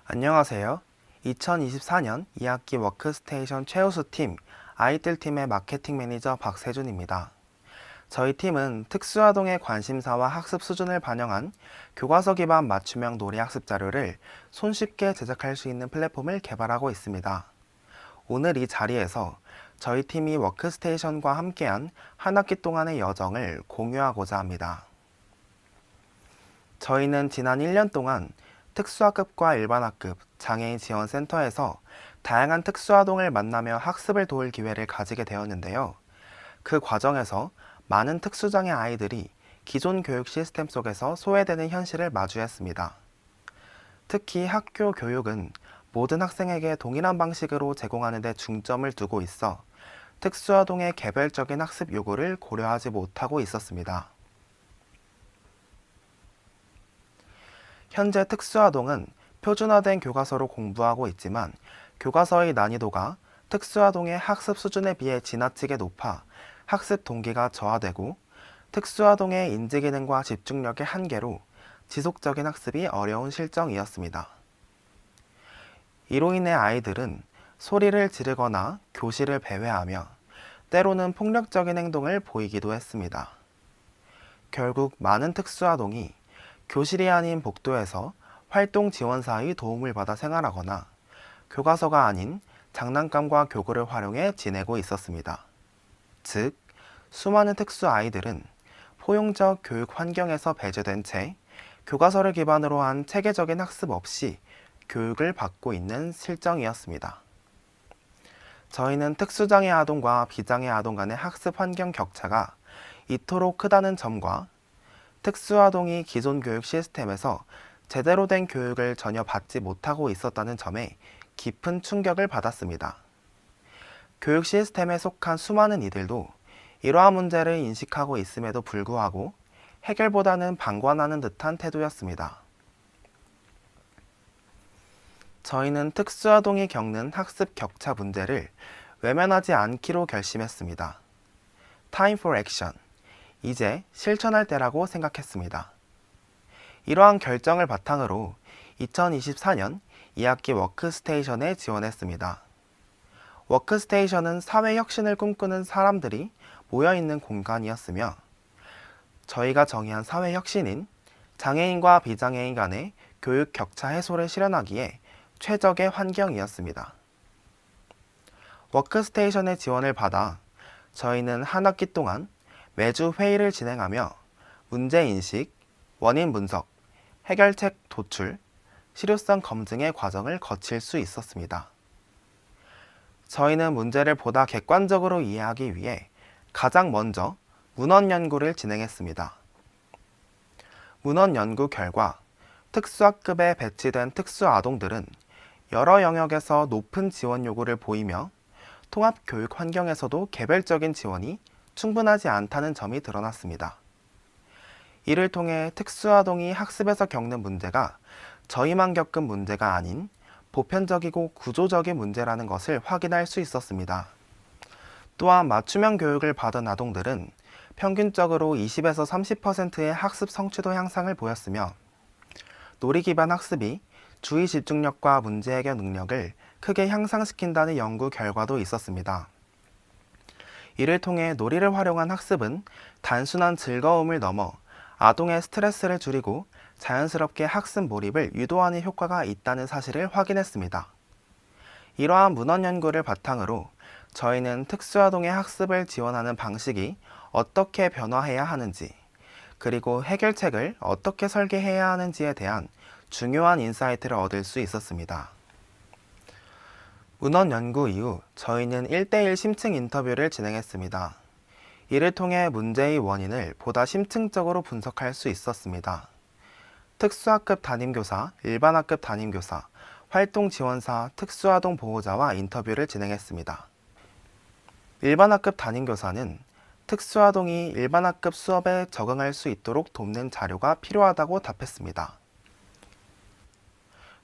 안녕하세요. 2024년 2학기 워크스테이션 최우수팀 아이들팀의 마케팅 매니저 박세준입니다. 저희 팀은 특수아동의 관심사와 학습 수준을 반영한 교과서 기반 맞춤형 놀이 학습 자료를 손쉽게 제작할 수 있는 플랫폼을 개발하고 있습니다. 오늘 이 자리에서 저희 팀이 워크스테이션과 함께한 한 학기 동안의 여정을 공유하고자 합니다. 저희는 지난 1년 동안 특수학급과 일반학급, 장애인 지원센터에서 다양한 특수아동을 만나며 학습을 도울 기회를 가지게 되었는데요. 그 과정에서 많은 특수장애 아이들이 기존 교육 시스템 속에서 소외되는 현실을 마주했습니다. 특히 학교 교육은 모든 학생에게 동일한 방식으로 제공하는 데 중점을 두고 있어 특수아동의 개별적인 학습 요구를 고려하지 못하고 있었습니다. 현재 특수아동은 표준화된 교과서로 공부하고 있지만 교과서의 난이도가 특수아동의 학습 수준에 비해 지나치게 높아 학습 동기가 저하되고 특수아동의 인지기능과 집중력의 한계로 지속적인 학습이 어려운 실정이었습니다. 이로 인해 아이들은 소리를 지르거나 교실을 배회하며 때로는 폭력적인 행동을 보이기도 했습니다. 결국 많은 특수아동이 교실이 아닌 복도에서 활동 지원사의 도움을 받아 생활하거나 교과서가 아닌 장난감과 교구를 활용해 지내고 있었습니다. 즉, 수많은 특수 아이들은 포용적 교육 환경에서 배제된 채 교과서를 기반으로 한 체계적인 학습 없이 교육을 받고 있는 실정이었습니다. 저희는 특수장애 아동과 비장애 아동 간의 학습 환경 격차가 이토록 크다는 점과 특수아동이 기존 교육 시스템에서 제대로 된 교육을 전혀 받지 못하고 있었다는 점에 깊은 충격을 받았습니다. 교육 시스템에 속한 수많은 이들도 이러한 문제를 인식하고 있음에도 불구하고 해결보다는 방관하는 듯한 태도였습니다. 저희는 특수아동이 겪는 학습 격차 문제를 외면하지 않기로 결심했습니다. Time for action. 이제 실천할 때라고 생각했습니다. 이러한 결정을 바탕으로 2024년 2학기 워크스테이션에 지원했습니다. 워크스테이션은 사회혁신을 꿈꾸는 사람들이 모여있는 공간이었으며 저희가 정의한 사회혁신인 장애인과 비장애인 간의 교육 격차 해소를 실현하기에 최적의 환경이었습니다. 워크스테이션의 지원을 받아 저희는 한 학기 동안 매주 회의를 진행하며 문제인식, 원인 분석, 해결책 도출, 실효성 검증의 과정을 거칠 수 있었습니다. 저희는 문제를 보다 객관적으로 이해하기 위해 가장 먼저 문헌 연구를 진행했습니다. 문헌 연구 결과 특수학급에 배치된 특수아동들은 여러 영역에서 높은 지원 요구를 보이며 통합교육 환경에서도 개별적인 지원이 충분하지 않다는 점이 드러났습니다. 이를 통해 특수아동이 학습에서 겪는 문제가 저희만 겪은 문제가 아닌 보편적이고 구조적인 문제라는 것을 확인할 수 있었습니다. 또한 맞춤형 교육을 받은 아동들은 평균적으로 20에서 30%의 학습 성취도 향상을 보였으며 놀이 기반 학습이 주의 집중력과 문제 해결 능력을 크게 향상시킨다는 연구 결과도 있었습니다. 이를 통해 놀이를 활용한 학습은 단순한 즐거움을 넘어 아동의 스트레스를 줄이고 자연스럽게 학습 몰입을 유도하는 효과가 있다는 사실을 확인했습니다. 이러한 문헌 연구를 바탕으로 저희는 특수아동의 학습을 지원하는 방식이 어떻게 변화해야 하는지, 그리고 해결책을 어떻게 설계해야 하는지에 대한 중요한 인사이트를 얻을 수 있었습니다. 문헌 연구 이후 저희는 1대1 심층 인터뷰를 진행했습니다. 이를 통해 문제의 원인을 보다 심층적으로 분석할 수 있었습니다. 특수학급 담임교사, 일반학급 담임교사, 활동지원사, 특수아동 보호자와 인터뷰를 진행했습니다. 일반학급 담임교사는 특수아동이 일반학급 수업에 적응할 수 있도록 돕는 자료가 필요하다고 답했습니다.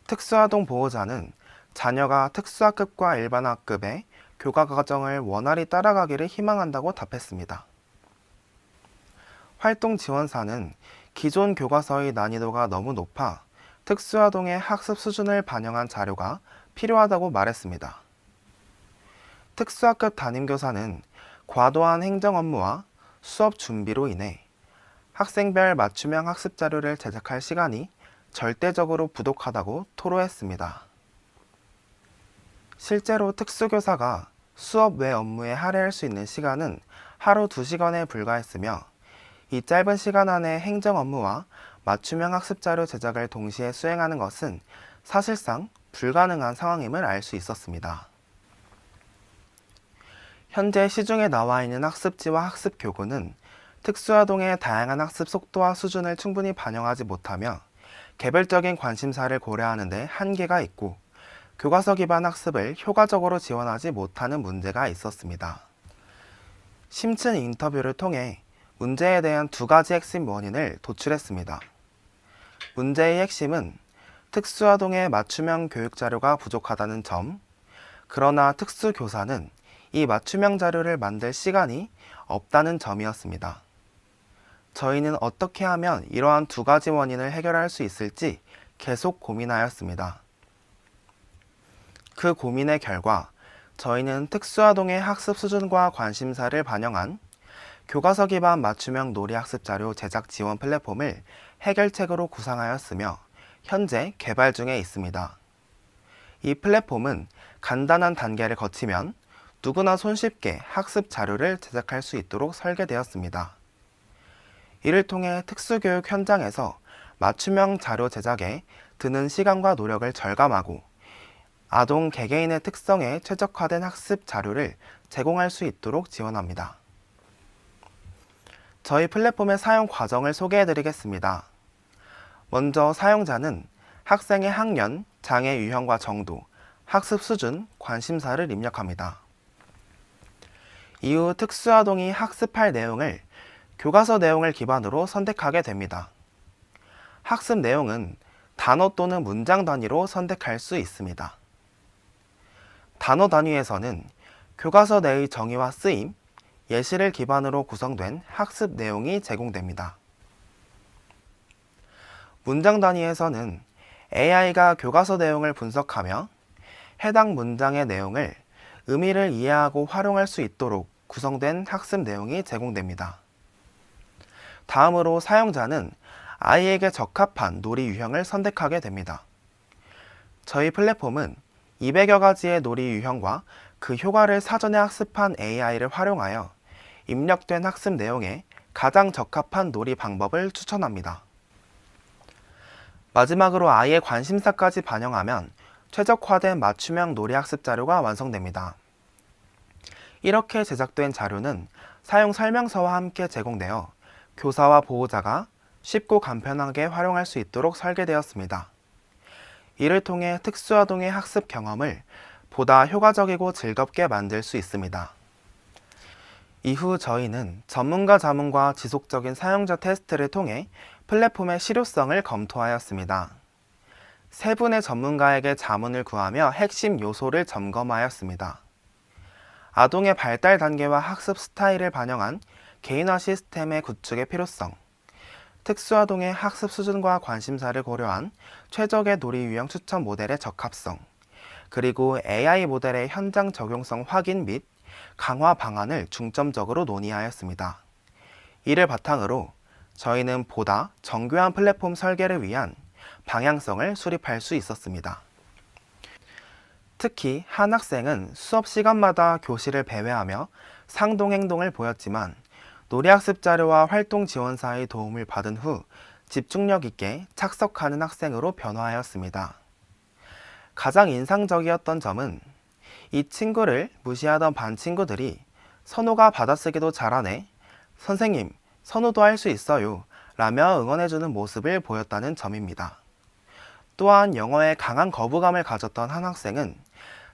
특수아동 보호자는 자녀가 특수학급과 일반학급의 교과 과정을 원활히 따라가기를 희망한다고 답했습니다. 활동지원사는 기존 교과서의 난이도가 너무 높아 특수아동의 학습 수준을 반영한 자료가 필요하다고 말했습니다. 특수학급 담임교사는 과도한 행정 업무와 수업 준비로 인해 학생별 맞춤형 학습 자료를 제작할 시간이 절대적으로 부족하다고 토로했습니다. 실제로 특수교사가 수업 외 업무에 할애할 수 있는 시간은 하루 2시간에 불과했으며 이 짧은 시간 안에 행정 업무와 맞춤형 학습 자료 제작을 동시에 수행하는 것은 사실상 불가능한 상황임을 알 수 있었습니다. 현재 시중에 나와 있는 학습지와 학습 교구는 특수아동의 다양한 학습 속도와 수준을 충분히 반영하지 못하며 개별적인 관심사를 고려하는 데 한계가 있고 교과서 기반 학습을 효과적으로 지원하지 못하는 문제가 있었습니다. 심층 인터뷰를 통해 문제에 대한 2가지 핵심 원인을 도출했습니다. 문제의 핵심은 특수아동의 맞춤형 교육 자료가 부족하다는 점, 그러나 특수교사는 이 맞춤형 자료를 만들 시간이 없다는 점이었습니다. 저희는 어떻게 하면 이러한 2가지 원인을 해결할 수 있을지 계속 고민하였습니다. 그 고민의 결과 저희는 특수아동의 학습 수준과 관심사를 반영한 교과서 기반 맞춤형 놀이 학습 자료 제작 지원 플랫폼을 해결책으로 구상하였으며 현재 개발 중에 있습니다. 이 플랫폼은 간단한 단계를 거치면 누구나 손쉽게 학습 자료를 제작할 수 있도록 설계되었습니다. 이를 통해 특수교육 현장에서 맞춤형 자료 제작에 드는 시간과 노력을 절감하고 아동 개개인의 특성에 최적화된 학습 자료를 제공할 수 있도록 지원합니다. 저희 플랫폼의 사용 과정을 소개해 드리겠습니다. 먼저 사용자는 학생의 학년, 장애 유형과 정도, 학습 수준, 관심사를 입력합니다. 이후 특수아동이 학습할 내용을 교과서 내용을 기반으로 선택하게 됩니다. 학습 내용은 단어 또는 문장 단위로 선택할 수 있습니다. 단어 단위에서는 교과서 내의 정의와 쓰임, 예시를 기반으로 구성된 학습 내용이 제공됩니다. 문장 단위에서는 AI가 교과서 내용을 분석하며 해당 문장의 내용을 의미를 이해하고 활용할 수 있도록 구성된 학습 내용이 제공됩니다. 다음으로 사용자는 아이에게 적합한 놀이 유형을 선택하게 됩니다. 저희 플랫폼은 200여 가지의 놀이 유형과 그 효과를 사전에 학습한 AI를 활용하여 입력된 학습 내용에 가장 적합한 놀이 방법을 추천합니다. 마지막으로 아이의 관심사까지 반영하면 최적화된 맞춤형 놀이 학습 자료가 완성됩니다. 이렇게 제작된 자료는 사용 설명서와 함께 제공되어 교사와 보호자가 쉽고 간편하게 활용할 수 있도록 설계되었습니다. 이를 통해 특수아동의 학습 경험을 보다 효과적이고 즐겁게 만들 수 있습니다. 이후 저희는 전문가 자문과 지속적인 사용자 테스트를 통해 플랫폼의 실효성을 검토하였습니다. 세 분의 전문가에게 자문을 구하며 핵심 요소를 점검하였습니다. 아동의 발달 단계와 학습 스타일을 반영한 개인화 시스템의 구축의 필요성, 특수아동의 학습 수준과 관심사를 고려한 최적의 놀이 유형 추천 모델의 적합성, 그리고 AI 모델의 현장 적용성 확인 및 강화 방안을 중점적으로 논의하였습니다. 이를 바탕으로 저희는 보다 정교한 플랫폼 설계를 위한 방향성을 수립할 수 있었습니다. 특히 한 학생은 수업 시간마다 교실을 배회하며 상동 행동을 보였지만 놀이학습 자료와 활동 지원사의 도움을 받은 후 집중력 있게 착석하는 학생으로 변화하였습니다. 가장 인상적이었던 점은 이 친구를 무시하던 반 친구들이 선우가 받아쓰기도 잘하네, 선생님 선우도 할 수 있어요 라며 응원해주는 모습을 보였다는 점입니다. 또한 영어에 강한 거부감을 가졌던 한 학생은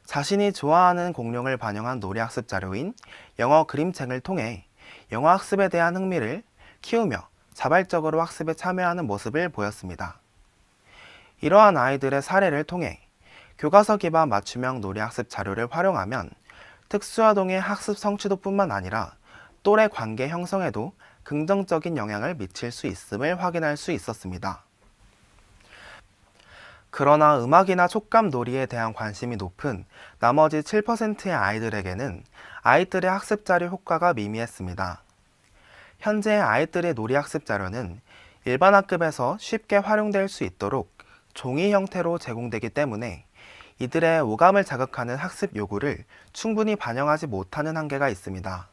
자신이 좋아하는 공룡을 반영한 놀이학습 자료인 영어 그림책을 통해 영어 학습에 대한 흥미를 키우며 자발적으로 학습에 참여하는 모습을 보였습니다. 이러한 아이들의 사례를 통해 교과서 기반 맞춤형 놀이학습 자료를 활용하면 특수아동의 학습 성취도뿐만 아니라 또래 관계 형성에도 긍정적인 영향을 미칠 수 있음을 확인할 수 있었습니다. 그러나 음악이나 촉감 놀이에 대한 관심이 높은 나머지 7%의 아이들에게는 아이들의 학습 자료 효과가 미미했습니다. 현재 아이들의 놀이 학습 자료는 일반 학급에서 쉽게 활용될 수 있도록 종이 형태로 제공되기 때문에 이들의 오감을 자극하는 학습 요구를 충분히 반영하지 못하는 한계가 있습니다.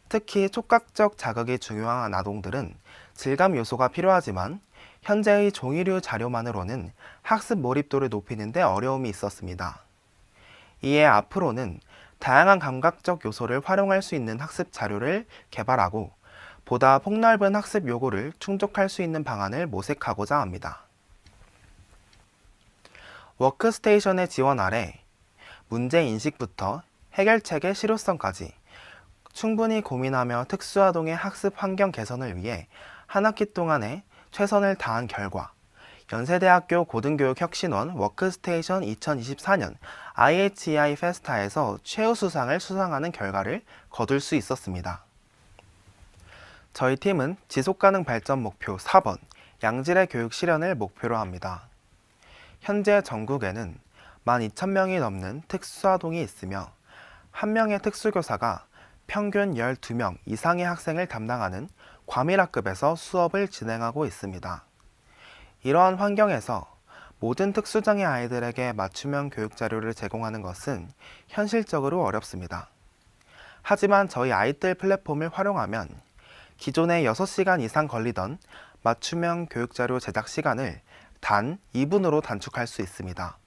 특히 촉각적 자극이 중요한 아동들은 질감 요소가 필요하지만 현재의 종이류 자료만으로는 학습 몰입도를 높이는 데 어려움이 있었습니다. 이에 앞으로는 다양한 감각적 요소를 활용할 수 있는 학습 자료를 개발하고 보다 폭넓은 학습 요구를 충족할 수 있는 방안을 모색하고자 합니다. 워크스테이션의 지원 아래 문제 인식부터 해결책의 실효성까지 충분히 고민하며 특수아동의 학습 환경 개선을 위해 한 학기 동안에 최선을 다한 결과 연세대학교 고등교육혁신원 워크스테이션 2024년 IHEI 페스타에서 최우수상을 수상하는 결과를 거둘 수 있었습니다. 저희 팀은 지속가능 발전 목표 4번 양질의 교육 실현을 목표로 합니다. 현재 전국에는 12,000명이 넘는 특수아동이 있으며 한 명의 특수교사가 평균 12명 이상의 학생을 담당하는 과밀학급에서 수업을 진행하고 있습니다. 이러한 환경에서 모든 특수장애 아이들에게 맞춤형 교육 자료를 제공하는 것은 현실적으로 어렵습니다. 하지만 저희 아이들 플랫폼을 활용하면 기존에 6시간 이상 걸리던 맞춤형 교육자료 제작 시간을 단 2분으로 단축할 수 있습니다.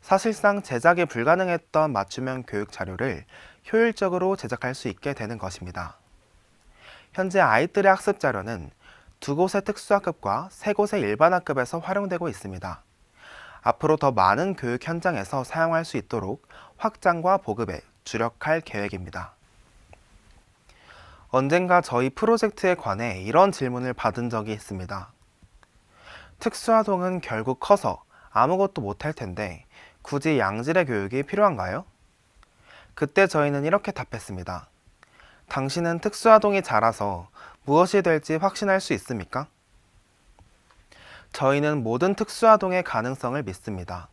사실상 제작이 불가능했던 맞춤형 교육 자료를 효율적으로 제작할 수 있게 되는 것입니다. 현재 아이들의 학습 자료는 2곳의 특수학급과 3곳의 일반학급에서 활용되고 있습니다. 앞으로 더 많은 교육 현장에서 사용할 수 있도록 확장과 보급에 주력할 계획입니다. 언젠가 저희 프로젝트에 관해 이런 질문을 받은 적이 있습니다. 특수아동은 결국 커서 아무것도 못할 텐데 굳이 양질의 교육이 필요한가요? 그때 저희는 이렇게 답했습니다. 당신은 특수아동이 자라서 무엇이 될지 확신할 수 있습니까? 저희는 모든 특수아동의 가능성을 믿습니다.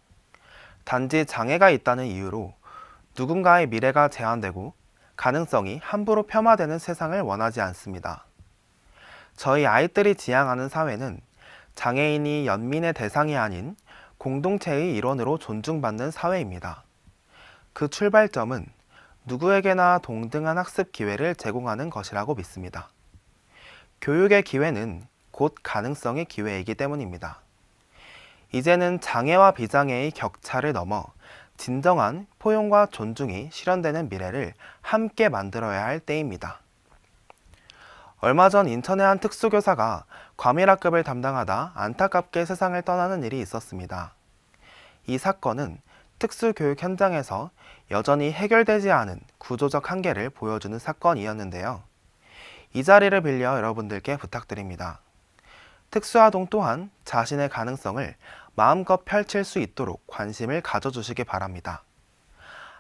단지 장애가 있다는 이유로 누군가의 미래가 제한되고 가능성이 함부로 폄하되는 세상을 원하지 않습니다. 저희 아이들이 지향하는 사회는 장애인이 연민의 대상이 아닌 공동체의 일원으로 존중받는 사회입니다. 그 출발점은 누구에게나 동등한 학습 기회를 제공하는 것이라고 믿습니다. 교육의 기회는 곧 가능성의 기회이기 때문입니다. 이제는 장애와 비장애의 격차를 넘어 진정한 포용과 존중이 실현되는 미래를 함께 만들어야 할 때입니다. 얼마 전 인천의 한 특수교사가 과밀학급을 담당하다 안타깝게 세상을 떠나는 일이 있었습니다. 이 사건은 특수교육 현장에서 여전히 해결되지 않은 구조적 한계를 보여주는 사건이었는데요. 이 자리를 빌려 여러분들께 부탁드립니다. 특수아동 또한 자신의 가능성을 마음껏 펼칠 수 있도록 관심을 가져주시기 바랍니다.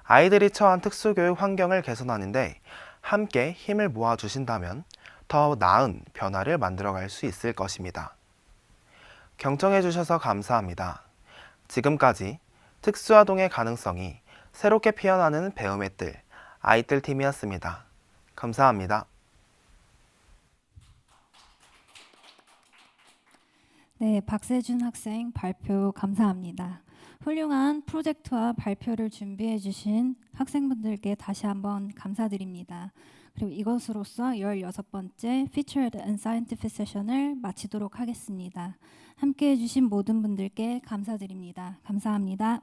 아이들이 처한 특수교육 환경을 개선하는데 함께 힘을 모아주신다면 더 나은 변화를 만들어갈 수 있을 것입니다. 경청해 주셔서 감사합니다. 지금까지 특수아동의 가능성이 새롭게 피어나는 배움의 뜰 아이뜰 팀이었습니다. 감사합니다. 네, 박세준 학생 발표 감사합니다. 훌륭한 프로젝트와 발표를 준비해 주신 학생분들께 다시 한번 감사드립니다. 그리고 이것으로써 16번째 Featured and Scientific 세션을 마치도록 하겠습니다. 함께해 주신 모든 분들께 감사드립니다. 감사합니다.